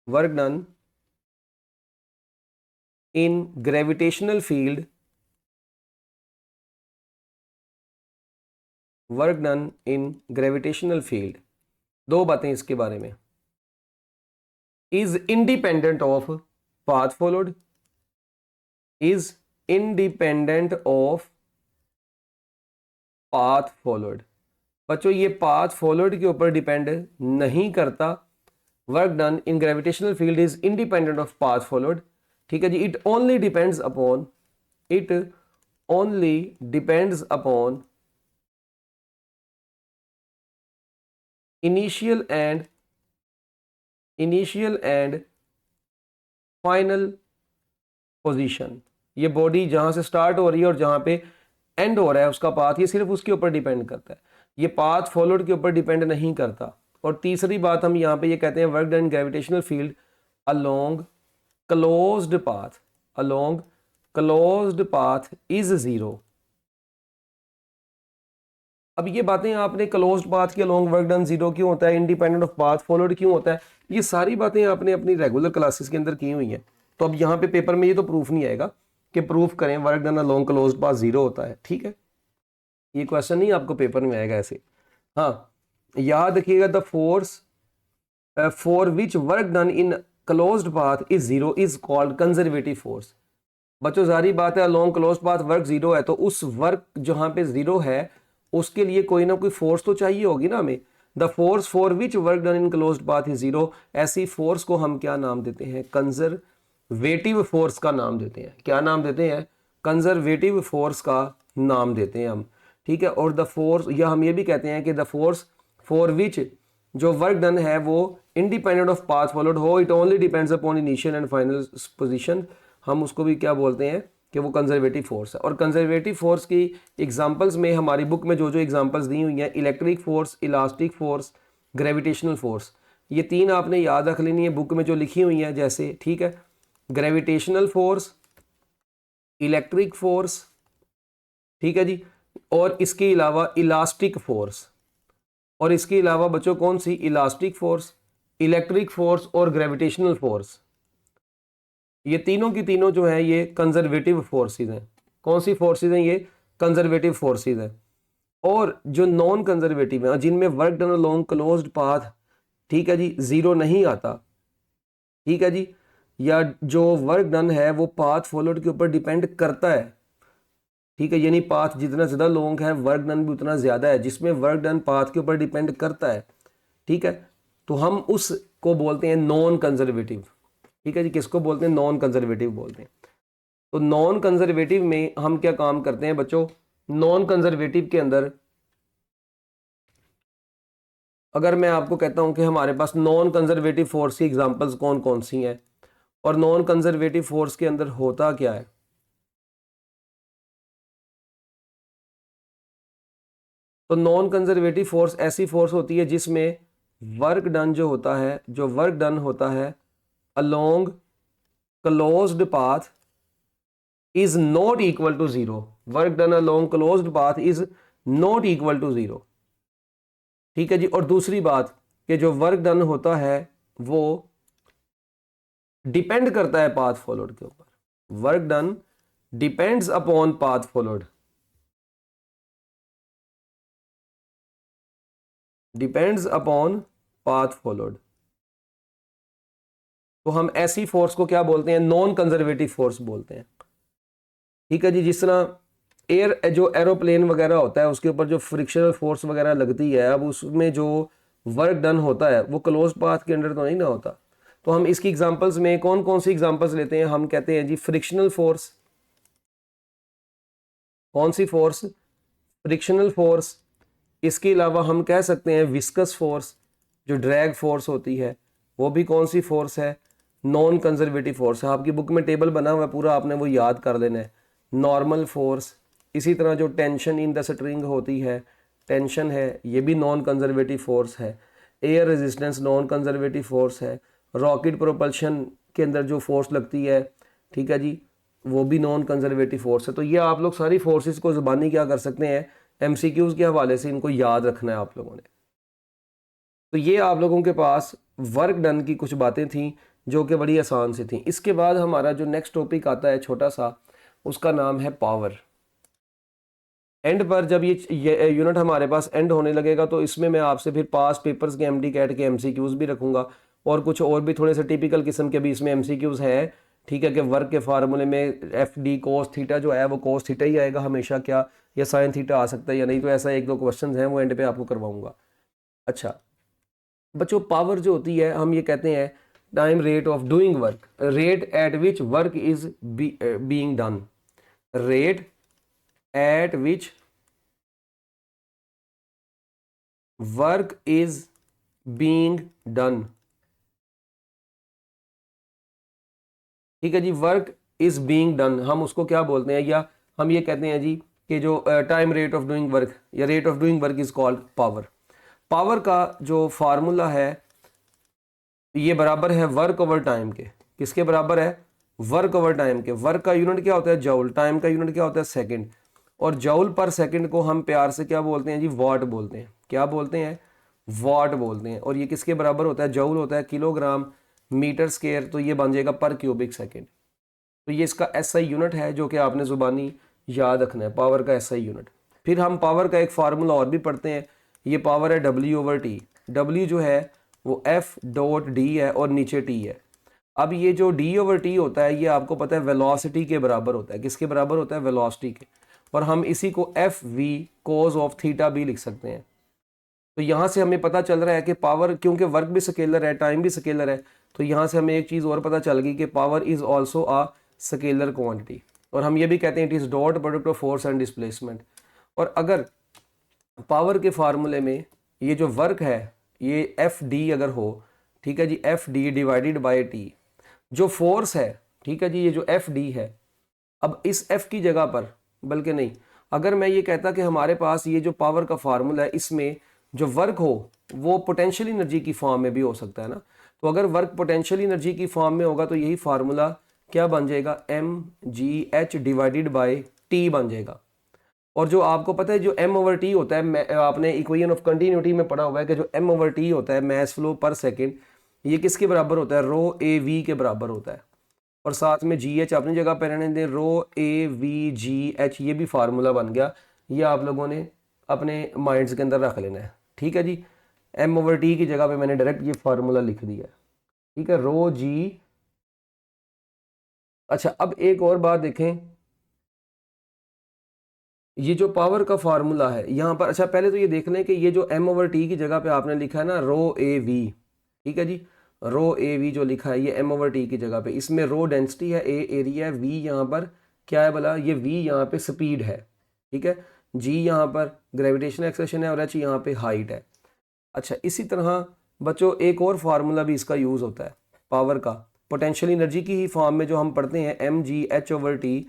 work done in gravitational field, work done in gravitational field, दो बातें इसके बारे में, is independent of path followed, is independent of path followed. बच्चों ये पाथ फॉलोड के ऊपर डिपेंड नहीं करता, work done in gravitational field is independent of path followed, ठीक है जी। It only depends upon, it only depends upon initial and final position. ये बॉडी जहां से स्टार्ट हो रही है और जहां पे एंड हो रहा है उसका पाथ, ये सिर्फ उसके ऊपर डिपेंड करता है, ये पाथ फॉलोड के ऊपर डिपेंड नहीं करता। और तीसरी बात हम यहाँ पे ये कहते हैं work done gravitational field along closed path, along closed path is 0। अब ये बातें आपने क्लोज्ड पाथ के अलोंग वर्क डन 0 क्यों होता है, इंडिपेंडेंट ऑफ पाथ फॉलोड क्यों होता है, ये सारी बातें आपने अपनी रेगुलर क्लासेस के अंदर की हुई हैं। तो अब यहाँ पे पेपर में ये तो प्रूफ नहीं आएगा, कि प्रूफ करें work done along closed path 0 होता है। ठीक है, ये क्वेश्चन नहीं आपको पेपर में आएगा ऐसे। हाँ, याद रखिएगा the force for which work done in closed path is 0 is called conservative force. बच्चों जारी बात है, अलोंग क्लोज पाथ वर्क 0 है तो उस वर्क जहां पे 0 है उसके लिए कोई ना कोई फोर्स तो चाहिए होगी ना हमें। The force for which work done in closed path is 0, ऐसी फोर्स को हम क्या नाम देते हैं? कंजर्वेटिव फोर्स का नाम देते हैं। क्या नाम देते हैं? कंजर्वेटिव फोर्स का नाम देते हैं हम। ठीक है, और द फोर्स, या हम ये भी कहते हैं कि द फोर्स फॉर विच जो वर्क डन है वो इंडिपेंडेंट ऑफ पाथ फॉलोड हो, it only depends upon initial and final position, हम उसको भी क्या बोलते हैं कि वो कंजर्वेटिव फोर्स है। और कंजर्वेटिव फोर्स की एग्जांपल्स में हमारी बुक में जो जो एग्जांपल्स दी हुई हैं, electric force, elastic force, gravitational force, ये 3 आपने याद रख लेनी है बुक में जो लिखी हुई हैं जैसे। ठीक है, ग्रेविटेशनल फोर्स, इलेक्ट्रिक फोर्स, ठीक है जी, और इसके अलावा इलास्टिक फोर्स, और इसके अलावा बच्चों कौन सी? इलास्टिक फोर्स, इलेक्ट्रिक फोर्स और ग्रेविटेशनल फोर्स। ये तीनों की तीनों जो है ये कंजर्वेटिव फोर्सेस हैं। कौन सी फोर्सेस हैं? ये कंजर्वेटिव फोर्सेस हैं। और जो नॉन कंजर्वेटिव हैं जिनमें work done along closed path, ठीक है जी, 0 नहीं आता, ठीक है जी, या जो वर्क डन है वो पाथ फॉलोड के ऊपर डिपेंड करता है। ठीक है, यानी पाथ जितना ज़्यादा लॉन्ग है वर्क डन भी उतना ज़्यादा है, जिसमें वर्क डन पाथ के ऊपर डिपेंड करता है। ठीक है, तो हम उसको बोलते हैं नॉन कंजर्वेटिव। ठीक है जी, किसको बोलते हैं? नॉन कंजर्वेटिव बोलते हैं। तो नॉन कंजर्वेटिव में हम क्या काम करते हैं बच्चों? नॉन कंजर्वेटिव के अंदर अगर मैं आपको कहता हूं कि हमारे पास नॉन कंजर्वेटिव फोर्स की एग्जांपल्स कौन कौन सी हैं और नॉन कंजर्वेटिव फोर्स के अंदर होता क्या है, तो नॉन कंजर्वेटिव फोर्स ऐसी फोर्स होती है जिसमें वर्क डन जो होता है, जो वर्क डन होता है along closed path is not equal to 0। Work done along closed path is not equal to 0। ठीक है जी, और दूसरी बात कि जो वर्क डन होता है वो डिपेंड करता है पाथ फॉलोड के ऊपर। Work done depends upon path followed, depends upon path followed. तो हम ऐसी फोर्स को क्या बोलते हैं? नॉन कंजर्वेटिव फोर्स बोलते हैं। ठीक है जी, जिस तरह एयर जो एरोप्लेन वगैरह होता है उसके ऊपर जो फ्रिक्शनल फोर्स वगैरह लगती है, अब उसमें जो वर्क डन होता है वो क्लोज पाथ के अंडर तो नहीं ना होता। तो हम इसकी एग्जांपल्स में कौन कौन सी एग्जांपल्स लेते हैं? हम कहते हैं जी फ्रिक्शनल फोर्स। कौन सी फोर्स? Frictional force. इसके अलावा हम कह सकते हैं विस्कस फोर्स, जो ड्रैग फोर्स होती है वो भी कौन सी फोर्स है? नॉन कंजर्वेटिव फोर्स है। आपकी बुक में टेबल बना हुआ है पूरा, आपने वो याद कर लेना है। नॉर्मल फोर्स, इसी तरह जो टेंशन इन द स्ट्रिंग होती है, टेंशन है, ये भी नॉन कंजर्वेटिव फोर्स है। Air resistance non conservative force है। रॉकेट प्रोपल्शन के अंदर जो फोर्स लगती है, ठीक है जी, वो भी नॉन कंजर्वेटिव फोर्स है। तो ये आप लोग सारी फोर्सेस को ज़बानी क्या कर सकते हैं? एमसीक्यूज़ के हवाले से इनको याद रखना है आप लोगों ने। तो ये आप लोगों के पास वर्क डन की कुछ बातें थी जो कि बड़ी आसान सी थी। इसके बाद हमारा जो नेक्स्ट टॉपिक आता है छोटा सा, उसका नाम है पावर। एंड पर जब ये यूनिट हमारे पास एंड होने लगेगा तो इसमें मैं आपसे फिर पास पेपर्स के एमडी कैट के एमसीक्यूज़ भी रखूंगा और कुछ और भी थोड़े से टिपिकल किस्म के भी इसमें एमसीक्यूज़ है। ठीक है, कि वर्क के फार्मूले में एफ डी कोस थीटा जो है वो कोस थीटा ही आएगा हमेशा क्या, या साइन थीटा आ सकता है या नहीं, तो ऐसा 1-2 क्वेश्चन हैं वो एंड पे आपको करवाऊंगा। अच्छा बच्चों, पावर जो होती है हम ये कहते हैं time rate of doing work, rate at which work is being done, rate at which work is being done. ठीक है जी, वर्क इज बीइंग डन हम उसको क्या बोलते हैं, या हम ये कहते हैं जी कि जो time rate of doing work या rate of doing work is called power. Power का जो फार्मूला है ये बराबर है वर्क ओवर टाइम के। किसके बराबर है? वर्क ओवर टाइम के। वर्क का यूनिट क्या होता है? जॉउल। टाइम का यूनिट क्या होता है? सेकंड। और जॉउल पर सेकंड को हम प्यार से क्या बोलते हैं जी? वॉट बोलते हैं। क्या बोलते हैं? वॉट बोलते हैं। और ये किसके बराबर होता है? जॉउल होता है किलोग्राम मीटर स्क्वायर, तो ये बन जाएगा पर क्यूबिक सेकंड। तो ये इसका एसआई यूनिट है जो कि आपने ज़ुबानी याद रखना है, पावर का एसआई यूनिट। फिर हम पावर का एक फार्मूला और भी पढ़ते हैं, ये पावर है W/T। W जो है वो F.D है और नीचे T है। अब ये जो D/T होता है ये आपको पता है वेलोसिटी के बराबर होता है। किसके बराबर होता है? वेलोसिटी के। और हम इसी को FV cos ऑफ थीटा भी लिख सकते हैं। तो यहाँ से हमें पता चल रहा है कि पावर, क्योंकि वर्क भी स्केलर है, टाइम भी स्केलर है, तो यहाँ से हमें एक चीज़ और पता चल गई कि power is also a scalar quantity. और हम ये भी कहते हैं it is dot product of force and displacement. और अगर पावर के फार्मूले में ये जो वर्क है ये FD अगर हो, ठीक है जी, FD डिवाइडेड बाय T, जो फोर्स है, ठीक है जी, ये जो FD है, अब इस F की जगह पर, बल्कि नहीं, अगर मैं ये कहता कि हमारे पास ये जो पावर का फार्मूला है इसमें जो वर्क हो वो पोटेंशियल एनर्जी की फॉर्म में भी हो सकता है ना, तो अगर वर्क पोटेंशियल एनर्जी की फॉर्म में होगा तो यही फार्मूला क्या बन जाएगा? mgh डिवाइडेड बाय T बन जाएगा। और जो आपको पता है जो M/T होता है, आपने इक्वेशन ऑफ कंटिन्यूटी में पढ़ा हुआ है कि जो M/T होता है, मैस फ्लो पर सेकेंड, ये किसके बराबर होता है? रो AV के बराबर होता है। और साथ में GH अपनी जगह पर रहने दें, रो AVGH, ये भी फार्मूला बन गया। ये आप लोगों ने अपने माइंड्स के अंदर रख लेना है, ठीक है जी। M/T की जगह पे मैंने डायरेक्ट ये फार्मूला लिख दिया है, ठीक है, रो G। अच्छा, अब एक और बात देखें, ये जो पावर का फार्मूला है यहाँ पर, अच्छा पहले तो ये देख लें कि ये जो M/T की जगह पे आपने लिखा है ना रो AV, ठीक है जी, रो AV जो लिखा है ये M/T की जगह पे, इसमें रो डेंसिटी है, A एरिया है, V यहाँ पर क्या है भला? ये V यहाँ पे स्पीड है, ठीक है, G यहाँ पर ग्रेविटेशनल एक्सेलरेशन है और H यहाँ पे हाइट है। अच्छा, इसी तरह बच्चों एक और फार्मूला भी इसका यूज़ होता है पावर का, पोटेंशियल एनर्जी की ही फॉर्म में जो हम पढ़ते हैं mgh/T।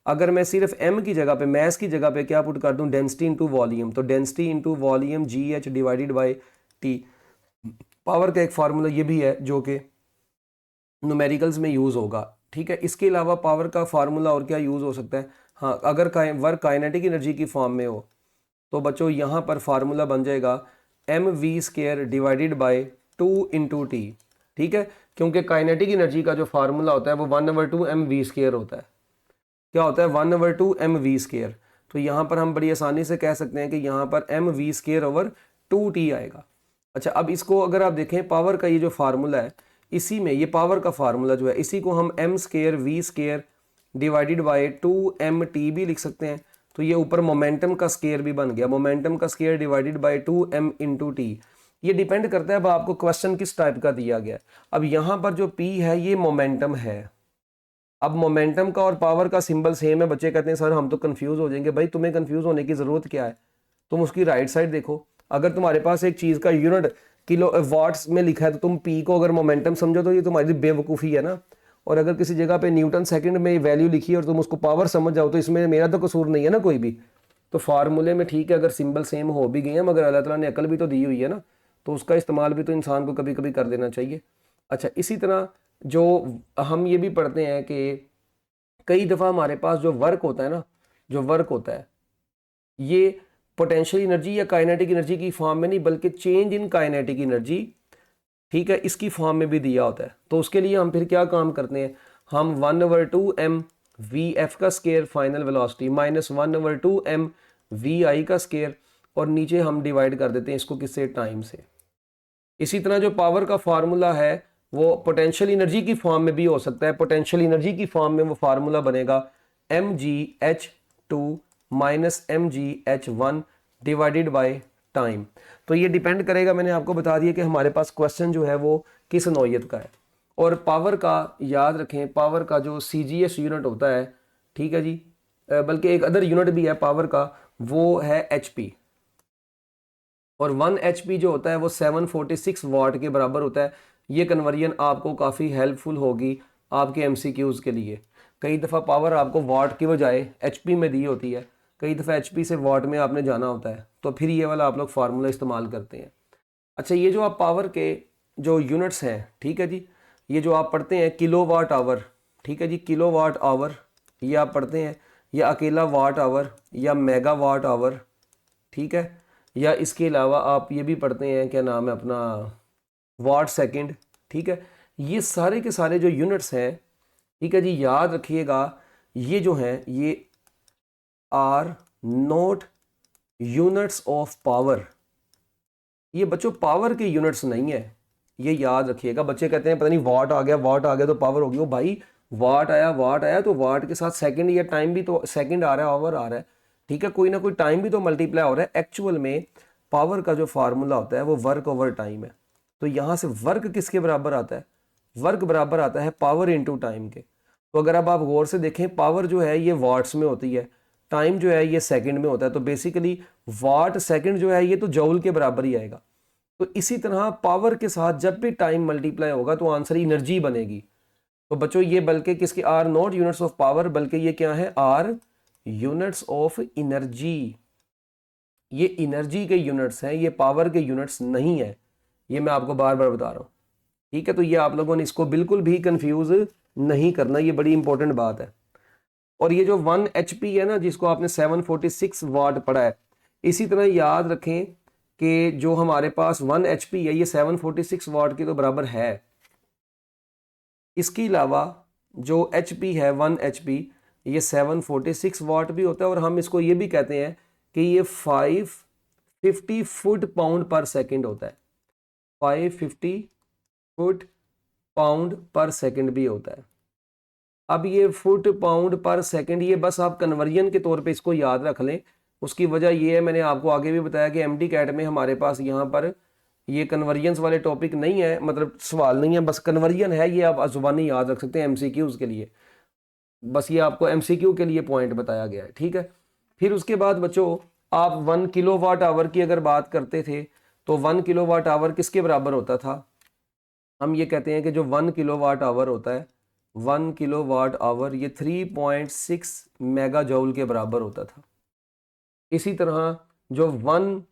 अगर मैं सिर्फ m की जगह पे, मैस की जगह पे क्या पुट कर दूं? डेंसिटी इंटू वॉल्यूम, तो density into volume GH divided by T। Power का एक फार्मूला ये भी है जो कि न्यूमेरिकल्स में यूज़ होगा, ठीक है। इसके अलावा पावर का फार्मूला और क्या यूज़ हो सकता है? हाँ, अगर वर्क काइनेटिक एनर्जी की फॉर्म में हो तो बच्चों यहाँ पर फार्मूला बन जाएगा mv² डिवाइडेड बाय 2 × T, ठीक है, क्योंकि काइनेटिक एनर्जी का जो फार्मूला होता है वो 1/2 mv² होता है। क्या होता है? 1/2 mv²। तो यहाँ पर हम बड़ी आसानी से कह सकते हैं कि यहाँ पर mv²/2T आएगा। अच्छा, अब इसको अगर आप देखें पावर का ये जो फार्मूला है, इसी में ये पावर का फार्मूला जो है इसी को हम m² डिवाइडेड बाय 2mt भी लिख सकते हैं। तो ये ऊपर मोमेंटम का स्केयर भी बन गया, मोमेंटम का square divided by 2m × T। ये डिपेंड करता है अब आपको क्वेश्चन किस टाइप का दिया गया है। अब यहाँ पर जो P है ये मोमेंटम है। अब मोमेंटम का और पावर का सिंबल सेम है। बच्चे कहते हैं सर हम तो कंफ्यूज हो जाएंगे। भाई तुम्हें कंफ्यूज होने की ज़रूरत क्या है? तुम उसकी राइट साइड देखो। अगर तुम्हारे पास एक चीज़ का यूनिट किलो वाट्स में लिखा है तो तुम P को अगर मोमेंटम समझो तो ये तुम्हारी बेवकूफ़ी है ना। और अगर किसी जगह पे न्यूटन सेकंड में वैल्यू लिखी है और तुम उसको पावर समझ जाओ तो इसमें मेरा तो कसूर नहीं है ना कोई भी। तो फार्मूले में ठीक है अगर सिंबल सेम हो भी गए हैं, मगर अल्लाह ताला ने अकल भी तो दी हुई है ना, तो उसका इस्तेमाल भी तो इंसान को कभी कभी कर देना चाहिए। अच्छा, इसी तरह जो हम ये भी पढ़ते हैं कि कई दफ़ा हमारे पास जो वर्क होता है ना, जो वर्क होता है ये पोटेंशियल एनर्जी या काइनेटिक एनर्जी की फॉर्म में नहीं बल्कि चेंज इन काइनेटिक एनर्जी, ठीक है, इसकी फॉर्म में भी दिया होता है। तो उसके लिए हम फिर क्या काम करते हैं? हम 1/2 mvf का square final velocity minus 1/2 mvi का स्केयर, और नीचे हम डिवाइड कर देते हैं इसको किससे? टाइम से। इसी तरह जो पावर का फार्मूला है वो पोटेंशियल एनर्जी की फॉर्म में भी हो सकता है। पोटेंशियल एनर्जी की फॉर्म में वो फार्मूला बनेगा mgh2 minus mgh1 divided by time. तो ये डिपेंड करेगा, मैंने आपको बता दिया कि हमारे पास क्वेश्चन जो है वो किस नौइयत का है। और पावर का याद रखें, पावर का जो CGS यूनिट होता है, ठीक है जी, बल्कि एक अदर यूनिट भी है पावर का, वो है HP। और 1 HP जो होता है वो 746 वाट के बराबर होता है। ये कन्वर्जन आपको काफ़ी हेल्पफुल होगी आपके MCQs के लिए। कई दफ़ा पावर आपको वाट की बजाय HP में दी होती है, कई दफ़ा HP से वाट में आपने जाना होता है, तो फिर ये वाला आप लोग फार्मूला इस्तेमाल करते हैं। अच्छा, ये जो आप पावर के जो यूनिट्स हैं, ठीक है जी, ये जो आप पढ़ते हैं किलोवाट आवर, ठीक है जी, किलोवाट आवर ये आप पढ़ते हैं, या अकेला वाट आवर या मेगावाट आवर, ठीक है, या इसके अलावा आप ये भी पढ़ते हैं क्या नाम है अपना वाट सेकंड, ठीक है। ये सारे के सारे जो यूनिट्स हैं ठीक है जी, याद रखिएगा ये जो है ये are not units of power, ये बच्चों पावर के यूनिट्स नहीं है, ये याद रखिएगा। बच्चे कहते हैं पता नहीं वाट आ गया, वाट आ गया तो पावर होगी। वो भाई वाट आया तो वाट के साथ सेकंड या टाइम भी तो सेकंड आ रहा है, आवर आ रहा है, ठीक है, कोई ना कोई टाइम भी तो मल्टीप्लाई हो रहा है। एक्चुअल में पावर का जो फार्मूला होता है वो वर्क ओवर टाइम है। तो यहाँ से वर्क किसके बराबर आता है? वर्क बराबर आता है पावर इंटू टाइम के। तो अगर अब आप गौर से देखें, पावर जो है ये वाट्स में होती है, टाइम जो है ये सेकंड में होता है, तो बेसिकली वाट सेकंड जो है ये तो जूल के बराबर ही आएगा। तो इसी तरह पावर के साथ जब भी टाइम मल्टीप्लाई होगा तो आंसर एनर्जी बनेगी। तो बच्चों ये बल्कि किसकी are not units of power, बल्कि ये क्या है? Are units of energy. ये एनर्जी के यूनिट्स हैं, ये पावर के यूनिट्स नहीं है। ये मैं आपको बार बार बता रहा हूं, ठीक है। तो ये आप लोगों ने इसको बिल्कुल भी कंफ्यूज नहीं करना, ये बड़ी इंपॉर्टेंट बात है। और ये जो 1 HP है ना, जिसको आपने 746 वाट पढ़ा है, इसी तरह याद रखें कि जो हमारे पास 1 HP है ये 746 वाट के तो बराबर है। इसके अलावा जो HP है 1 HP ये 746 वाट भी होता है, और हम इसको ये भी कहते हैं कि ये 550 फुट पाउंड पर सेकंड होता है। 550 फुट पाउंड पर सेकंड भी होता है। अब ये फुट पाउंड पर सेकंड, ये बस आप कन्वर्जन के तौर पे इसको याद रख लें। उसकी वजह ये है, मैंने आपको आगे भी बताया कि एमडी कैट में हमारे पास यहाँ पर ये कन्वर्जन्स वाले टॉपिक नहीं है, मतलब सवाल नहीं है, बस कन्वर्जन है। ये आप जुबानी याद रख सकते हैं एमसीक्यूज के लिए, बस ये आपको एमसीक्यू के लिए पॉइंट बताया गया है, ठीक है। फिर उसके बाद बच्चों आप 1 किलोवाट आवर की अगर बात करते थे तो 1 किलोवाट आवर किसके बराबर होता था? हम ये कहते हैं कि जो 1 किलोवाट आवर होता है, 1 किलोवाट आवर ये 3.6 मेगा जूल के बराबर होता था। इसी तरह जो 1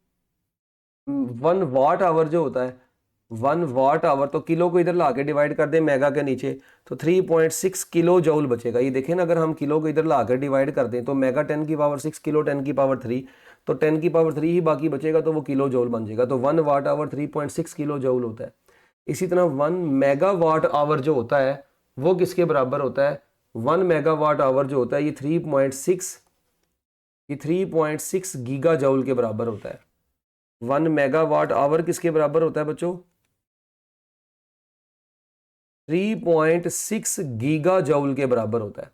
वाट आवर जो होता है, 1 वाट आवर, तो किलो को इधर ला के डिवाइड कर दें मेगा के नीचे तो 3.6 किलो जूल बचेगा। ये देखें ना, अगर हम किलो को इधर ला कर डिवाइड कर दें तो मेगा 10 की पावर 6, किलो 10 की पावर 3, तो 10 की पावर 3 ही बाकी बचेगा, तो वो किलो जूल बन जाएगा। तो 1 वाट आवर 3.6 किलो जूल होता है। इसी तरह 1 मेगावाट आवर जो होता है वो किसके बराबर होता है? 1 मेगावाट आवर जो होता है ये 3.6 गीगा जूल के बराबर होता है। 1 मेगावाट आवर किसके बराबर होता है बच्चों? 3.6 गीगा जूल के बराबर होता है।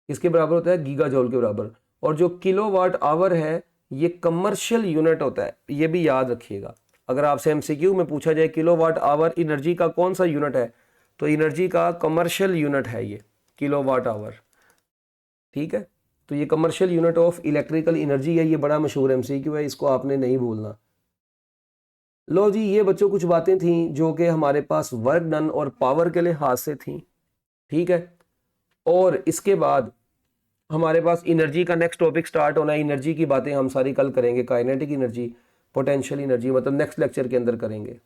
किसके बराबर होता है? गीगा जूल के बराबर। और जो किलोवाट आवर है ये कमर्शियल यूनिट होता है, ये भी याद रखिएगा। अगर आपसे एमसीक्यू में पूछा जाए किलोवाट आवर एनर्जी का कौन सा यूनिट है, तो एनर्जी का कमर्शियल यूनिट है ये किलोवाट आवर, ठीक है। तो ये commercial unit of electrical energy है, ये बड़ा मशहूर एमसीक्यू है, इसको आपने नहीं भूलना। लो जी, ये बच्चों कुछ बातें थी जो कि हमारे पास वर्क डन और पावर के लिहाज से थी, ठीक है। और इसके बाद हमारे पास एनर्जी का नेक्स्ट टॉपिक स्टार्ट होना है। एनर्जी की बातें हम सारी कल करेंगे, काइनेटिक एनर्जी, पोटेंशियल एनर्जी, मतलब नेक्स्ट लेक्चर के अंदर करेंगे,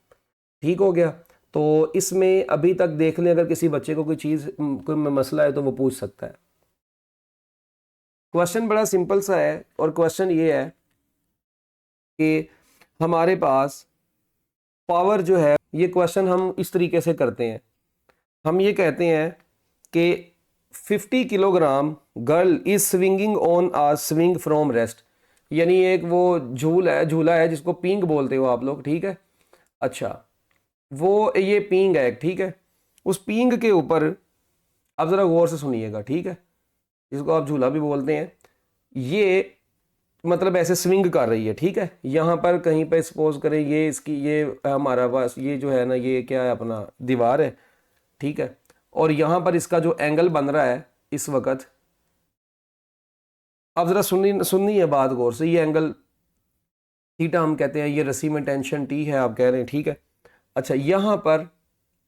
ठीक हो गया। तो इसमें अभी तक देख लें, अगर किसी बच्चे को कोई चीज़, कोई मसला है तो वो पूछ सकता है। क्वेश्चन बड़ा सिंपल सा है, और क्वेश्चन ये है कि हमारे पास पावर जो है, ये क्वेश्चन हम इस तरीके से करते हैं। हम ये कहते हैं कि 50 kilogram girl is swinging on a swing from rest, यानी एक वो झूला है जिसको पींग बोलते हो आप लोग, ठीक है। अच्छा, वो ये पींग है, ठीक है। उस पींग के ऊपर अब ज़रा गौर से सुनिएगा, ठीक है, जिसको आप झूला भी बोलते हैं, ये मतलब ऐसे स्विंग कर रही है, ठीक है। यहाँ पर कहीं पे सपोज करें ये इसकी, ये हमारा पास ये जो है ना, ये क्या है, अपना दीवार है, ठीक है। और यहाँ पर इसका जो एंगल बन रहा है इस वक्त, अब ज़रा सुननी है बात गौर से, ये एंगल थीटा हम कहते हैं, ये रस्सी में टेंशन टी है आप कह रहे हैं, ठीक है। अच्छा, यहाँ पर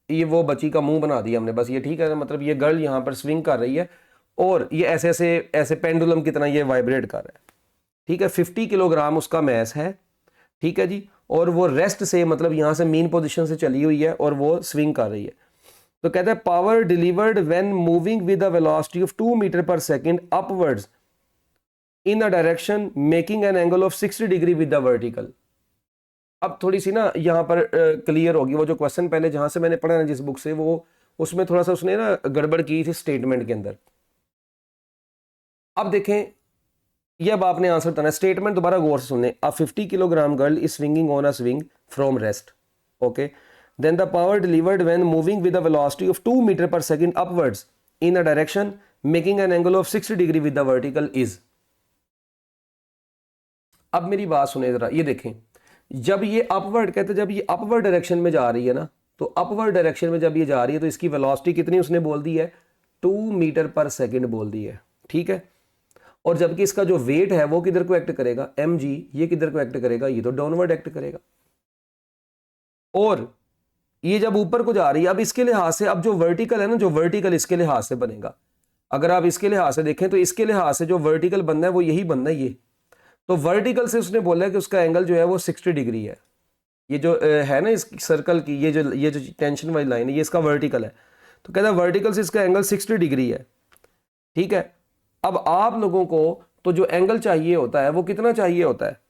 ये वो बच्ची का मुंह बना दिया हमने, बस ये, ठीक है। मतलब ये गर्ल यहाँ पर स्विंग कर रही है और ये ऐसे ऐसे ऐसे पेंडुलम की तरह ये वाइब्रेट कर रहा है, ठीक है। 50 किलोग्राम उसका मैस है, ठीक है जी। और वो रेस्ट से, मतलब यहाँ से मीन पोजीशन से चली हुई है और वो स्विंग कर रही है। तो कहते हैं power delivered when moving with a velocity of 2 metre per second upwards in a direction making an angle of 60 degree with the vertical. अब थोड़ी सी ना यहाँ पर क्लियर होगी, वो जो क्वेश्चन पहले जहाँ से मैंने पढ़ा ना जिस बुक से, वो उसमें थोड़ा सा उसने ना गड़बड़ की थी स्टेटमेंट के अंदर। अब देखें, ये अब आपने आंसर करना है। स्टेटमेंट दोबारा गौर से सुनने। A 50 kilogram girl is swinging on a swing from rest, okay, then the power delivered when moving with the velocity of 2 metre per second upwards in a direction making an angle of 60 degree with the vertical is. अब मेरी बात सुने जरा, ये देखें, जब ये अपवर्ड कहते, जब ये अपवर्ड डायरेक्शन में जा रही है ना, तो अपवर्ड डायरेक्शन में जब ये जा रही है तो इसकी वेलोसिटी कितनी उसने बोल दी है, 2 मीटर पर सेकंड बोल दी है, ठीक है। और जबकि इसका जो वेट है वो किधर को एक्ट करेगा, mg, ये किधर को एक्ट करेगा, ये तो डाउनवर्ड एक्ट करेगा। और ये जब ऊपर को जा रही है, अब इसके लिहाज से, अब जो वर्टिकल है ना, जो वर्टिकल इसके लिहाज से बनेगा, अगर आप इसके लिहाज से देखें तो इसके लिहाज से जो वर्टिकल बनना है वो यही बनना है, ये। तो वर्टिकल से उसने बोला है कि उसका एंगल जो है वो 60 डिग्री है। ये जो है ना इस सर्कल की, ये जो टेंशन वाली लाइन है, ये इसका वर्टिकल है। तो कहता है वर्टिकल से इसका एंगल 60 डिग्री है, ठीक है। अब आप लोगों को तो जो एंगल चाहिए होता है वो कितना चाहिए होता है,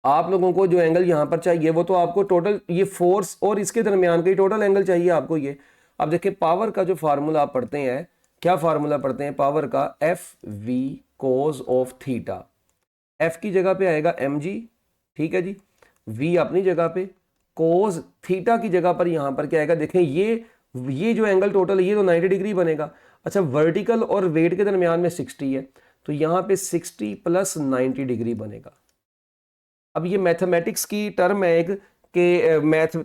आप लोगों को जो एंगल यहां पर चाहिए वो तो आपको टोटल ये फोर्स और इसके दरमियान का टोटल एंगल चाहिए आपको ये। अब देखिए पावर का जो फार्मूला आप पढ़ते हैं, क्या फार्मूला पढ़ते हैं पावर का, F V cos of theta. F की जगह पे आएगा mg, ठीक है जी, v अपनी जगह पे, कोस थीटा की जगह पर यहां पर क्या आएगा, देखें ये जो एंगल टोटल है ये तो 90 डिग्री बनेगा। अच्छा, वर्टिकल और वेट के दरमियान में 60 है, तो यहां पे 60 प्लस 90 डिग्री बनेगा। अब ये मैथमेटिक्स की टर्म है एक, कि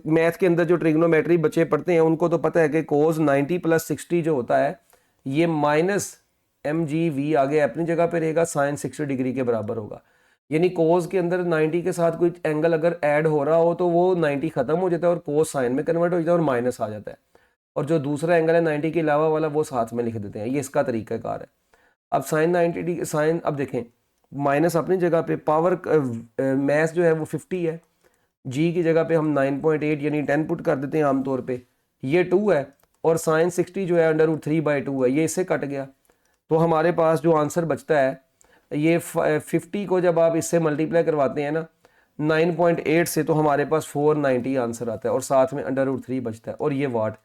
मैथ के अंदर जो ट्रिग्नोमेट्री बच्चे पढ़ते हैं उनको तो पता है कि कोस 90 प्लस 60 जो होता है ये माइनस mg, आगे अपनी जगह पे रहेगा, साइन 60 डिग्री के बराबर होगा। यानी कोस के अंदर 90 के साथ कोई एंगल अगर ऐड हो रहा हो तो वो 90 खत्म हो जाता है और कोस साइन में कन्वर्ट हो जाता है और माइनस आ जाता है, और जो दूसरा एंगल है 90 के अलावा वाला वो साथ में लिख देते हैं। ये इसका तरीकाकार है। अब साइन 90 डिग्री, साइन, अब देखें माइनस अपनी जगह पे, पावर मैथ जो है वो 50 है, जी की जगह पे हम 9.8 यानी 10 पुट कर देते हैं आमतौर पे, ये 2 है, और साइन 60 जो है √3/2 है, ये इससे कट गया। तो हमारे पास जो आंसर बचता है ये 50 को जब आप इससे मल्टीप्लाई करवाते हैं ना 9.8 से, तो हमारे पास 490 आंसर आता है और साथ में √3 बचता है, और ये वाट।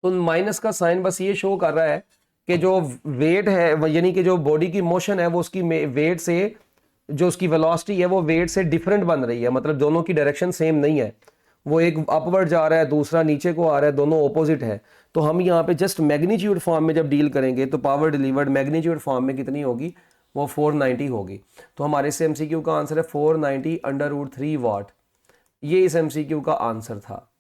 तो माइनस का साइन बस ये शो कर रहा है कि जो वेट है, यानी कि जो बॉडी की मोशन है वो उसकी वेट से, जो उसकी वेलोसिटी है वो वेट से डिफरेंट बन रही है, मतलब दोनों की डायरेक्शन सेम नहीं है, वो एक अपवर्ड जा रहा है दूसरा नीचे को आ रहा है, दोनों ऑपोजिट है। तो हम यहाँ पे जस्ट मैग्नीट्यूड फॉर्म में जब डील करेंगे तो पावर डिलीवर्ड मैग्नीट्यूड फॉर्म में कितनी होगी, वो 490 होगी। तो हमारे इस MCQ का आंसर है 490 √3 वाट। ये इस MCQ का आंसर था।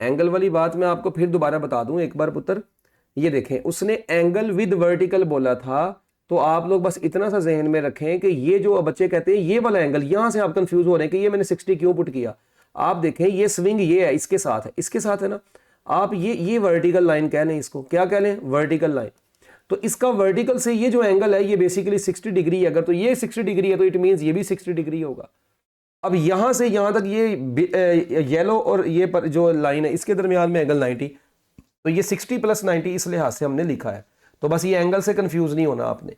एंगल वाली बात मैं आपको फिर दोबारा बता दूं एक बार पुत्र, ये देखें उसने एंगल विद वर्टिकल बोला था, तो आप लोग बस इतना सा जहन में रखें कि ये जो बच्चे कहते हैं ये वाला एंगल, यहां से आप कंफ्यूज हो रहे हैं कि ये मैंने 60 क्यों पुट किया। आप देखें ये स्विंग ये है, इसके साथ है, इसके साथ है ना, आप ये वर्टिकल लाइन कह लें, इसको क्या कह लें, वर्टिकल लाइन। तो इसका वर्टिकल से ये जो एंगल है ये बेसिकली 60 डिग्री है। अगर तो ये 60 डिग्री है तो इट मीन्स ये भी 60 डिग्री होगा। अब यहां से यहां तक ये येलो और ये पर जो लाइन है इसके दरमियान में एंगल 90, तो ये 60 प्लस 90 इस लिहाज से हमने लिखा है। तो बस ये एंगल से कंफ्यूज नहीं होना आपने।